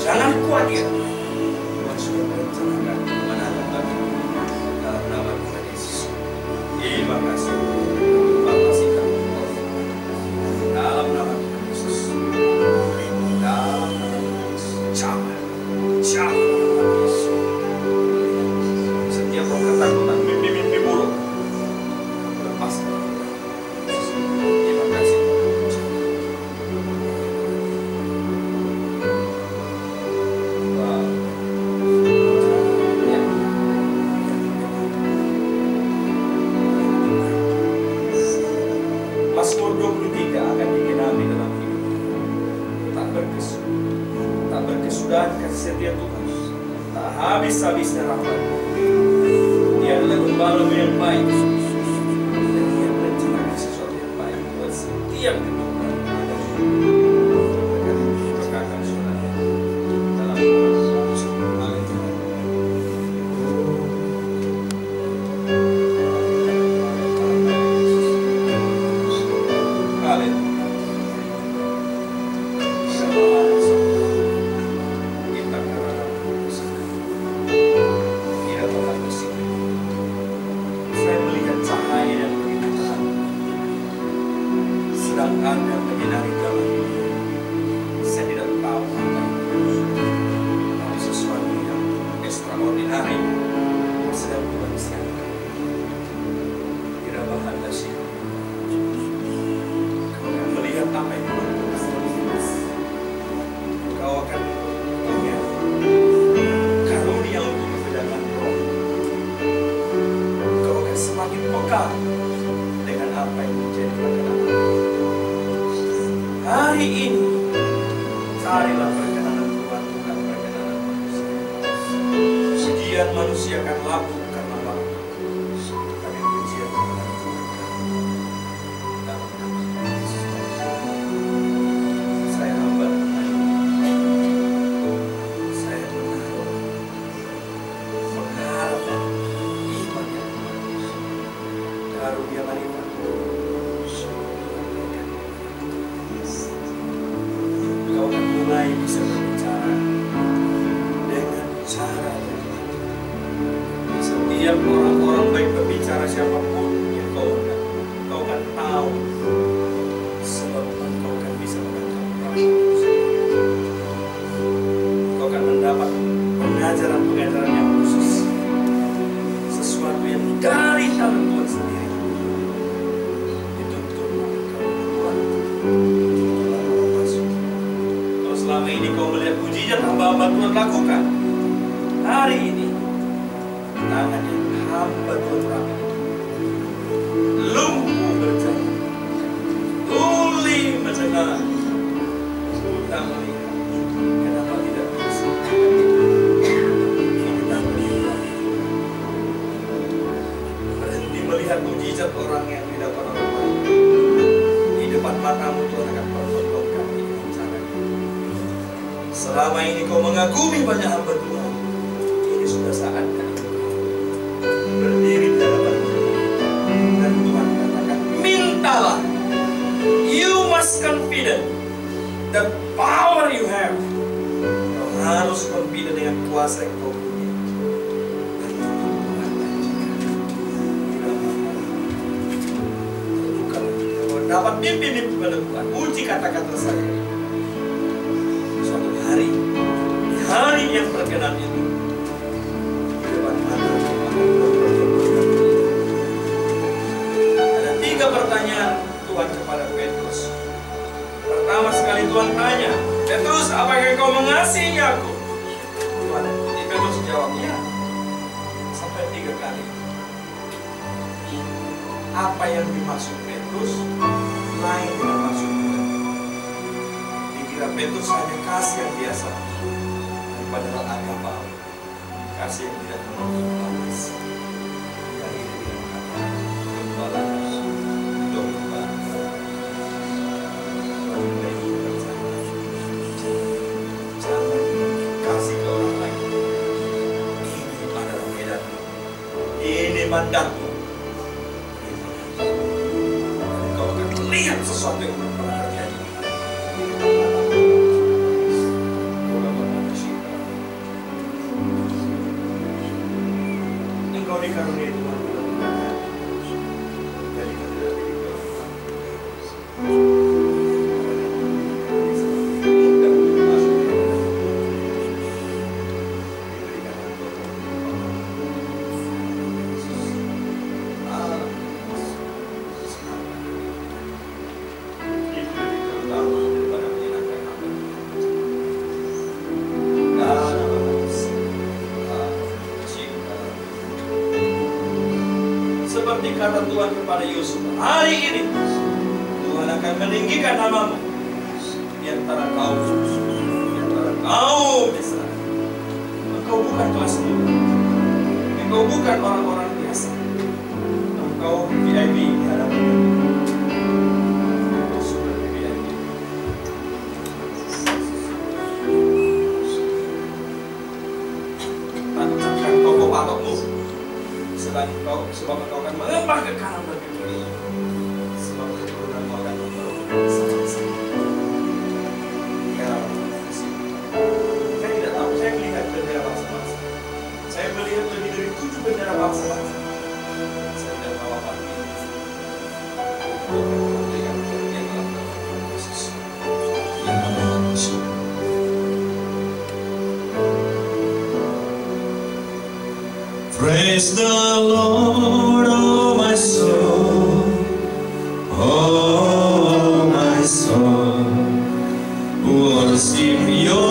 Jangan khawatir, Tuhan sudah merencanakan kemenangan bagi dalam nama Tuhan Yesus. Terima kasih. Bapa sikap dalam nama Tuhan Yesus. Dalam nama Tuhan Yesus. Jangan Yesus. Setiap roh ketakutan, mimpi-mimpi buruk, lepaskan. Terima kasih. Mazmur 23 akan digenapi dalam hidup. Tak berkesudahan kasih setia Tuhan, tak habis-habisnya rahmat. Dia adalah gembala yang baik, dan Dia merencanakan sesuatu yang baik buat setiap keturunan ada. Berkatakan saudara dalam Anda menyinari jalan. Saya tidak tahu apa itu, tapi sesuatu yang extraordinary sedang Tuhan siapkan. Tidak bahkan dasar. Kau akan melihat apa yang Tuhan lakukan. Kau akan punya karunia untuk membedakan roh. Kau akan semakin peka dengan apa yang menjadi perkenanan. Hari ini, carilah perkenanan Tuhan, bukan perkenanan manusia. Pujian manusia akan lapuk karena waktu, tapi pujian kepada Tuhan dalam nama Yesus. Saya hamba Tuhan, saya mengharap iman yang manis, karunia wanita. Kau akan mulai bisa berbicara dengan cara yang baik. Setiap orang-orang baik berbicara siapapun yang kau undang, kau akan tahu sebab kau akan bisa menangkap orang. Kau akan mendapat pengajaran-pengajaran yang khusus, sesuatu yang dari tangan Tuhan sendiri. Dituntun kau selama ini kau melihat mujizat hamba-hamba Tuhan lakukan. Hari ini tangan yang hamba Tuhan rapi, lumpuh berjalan, tuli mendengar, buta melihat. Kenapa tidak bisa? Kita berhenti melihat mujizat orang yang tidak pernah berbuat. Di depan matamu Tuhan akan pertontonkan dengan cara. Selama ini kau mengagumi banyak hamba Tuhan, ini sudah saatnya berdiri di hadapan Tuhan. Dan Tuhan katakan, mintalah. You must confident the power you have. Kau harus confident dengan kuasa yang kau punya. dapat mimpi-mimpi meneguhkan. Uji kata-kata saya. Suatu hari, di hari yang berkenan itu, di depan mata ada 3 pertanyaan Tuhan kepada Petrus. Pertama sekali Tuhan tanya, Petrus, apakah kau mengasihi aku? Petrus jawab, ya. Sampai 3 kali. Apa yang dimaksud Petrus lain dengan maksud Tuhan. Dikira Petrus hanya kasih yang biasa, padahal agama kasih yang tidak menuntut balas. Dari dengan kata gembala domba. Jangan kasih ke orang lain. Ini adalah medanmu. Ini mandatmu. Lihat sesuatu yang belum pernah terjadi. Engkau dikaruniai Tuhan dari ketidak diri kau. Seperti kata Tuhan kepada Yusuf, hari ini Tuhan akan meninggikan namamu di antara kaum besar. Engkau bukan kelas menengah, engkau bukan orang-orang biasa, engkau VIP di hadapan Tuhan. Engkau sudah VIP. Tancapkan toko patokmu. Sebab engkau akan melempar ke kanan dan ke kiri. Sebab keturunanmu akan memperoleh bersama-sama. Ya, saya tidak tahu, saya melihat bendera bangsa-bangsa. Saya melihat lebih dari 7 bendera bangsa-bangsa. Saya tidak tahu apa ini. Yang dalam Yesus. Yang dalam Yesus. Praise the Lord, oh my soul, oh my soul, worship your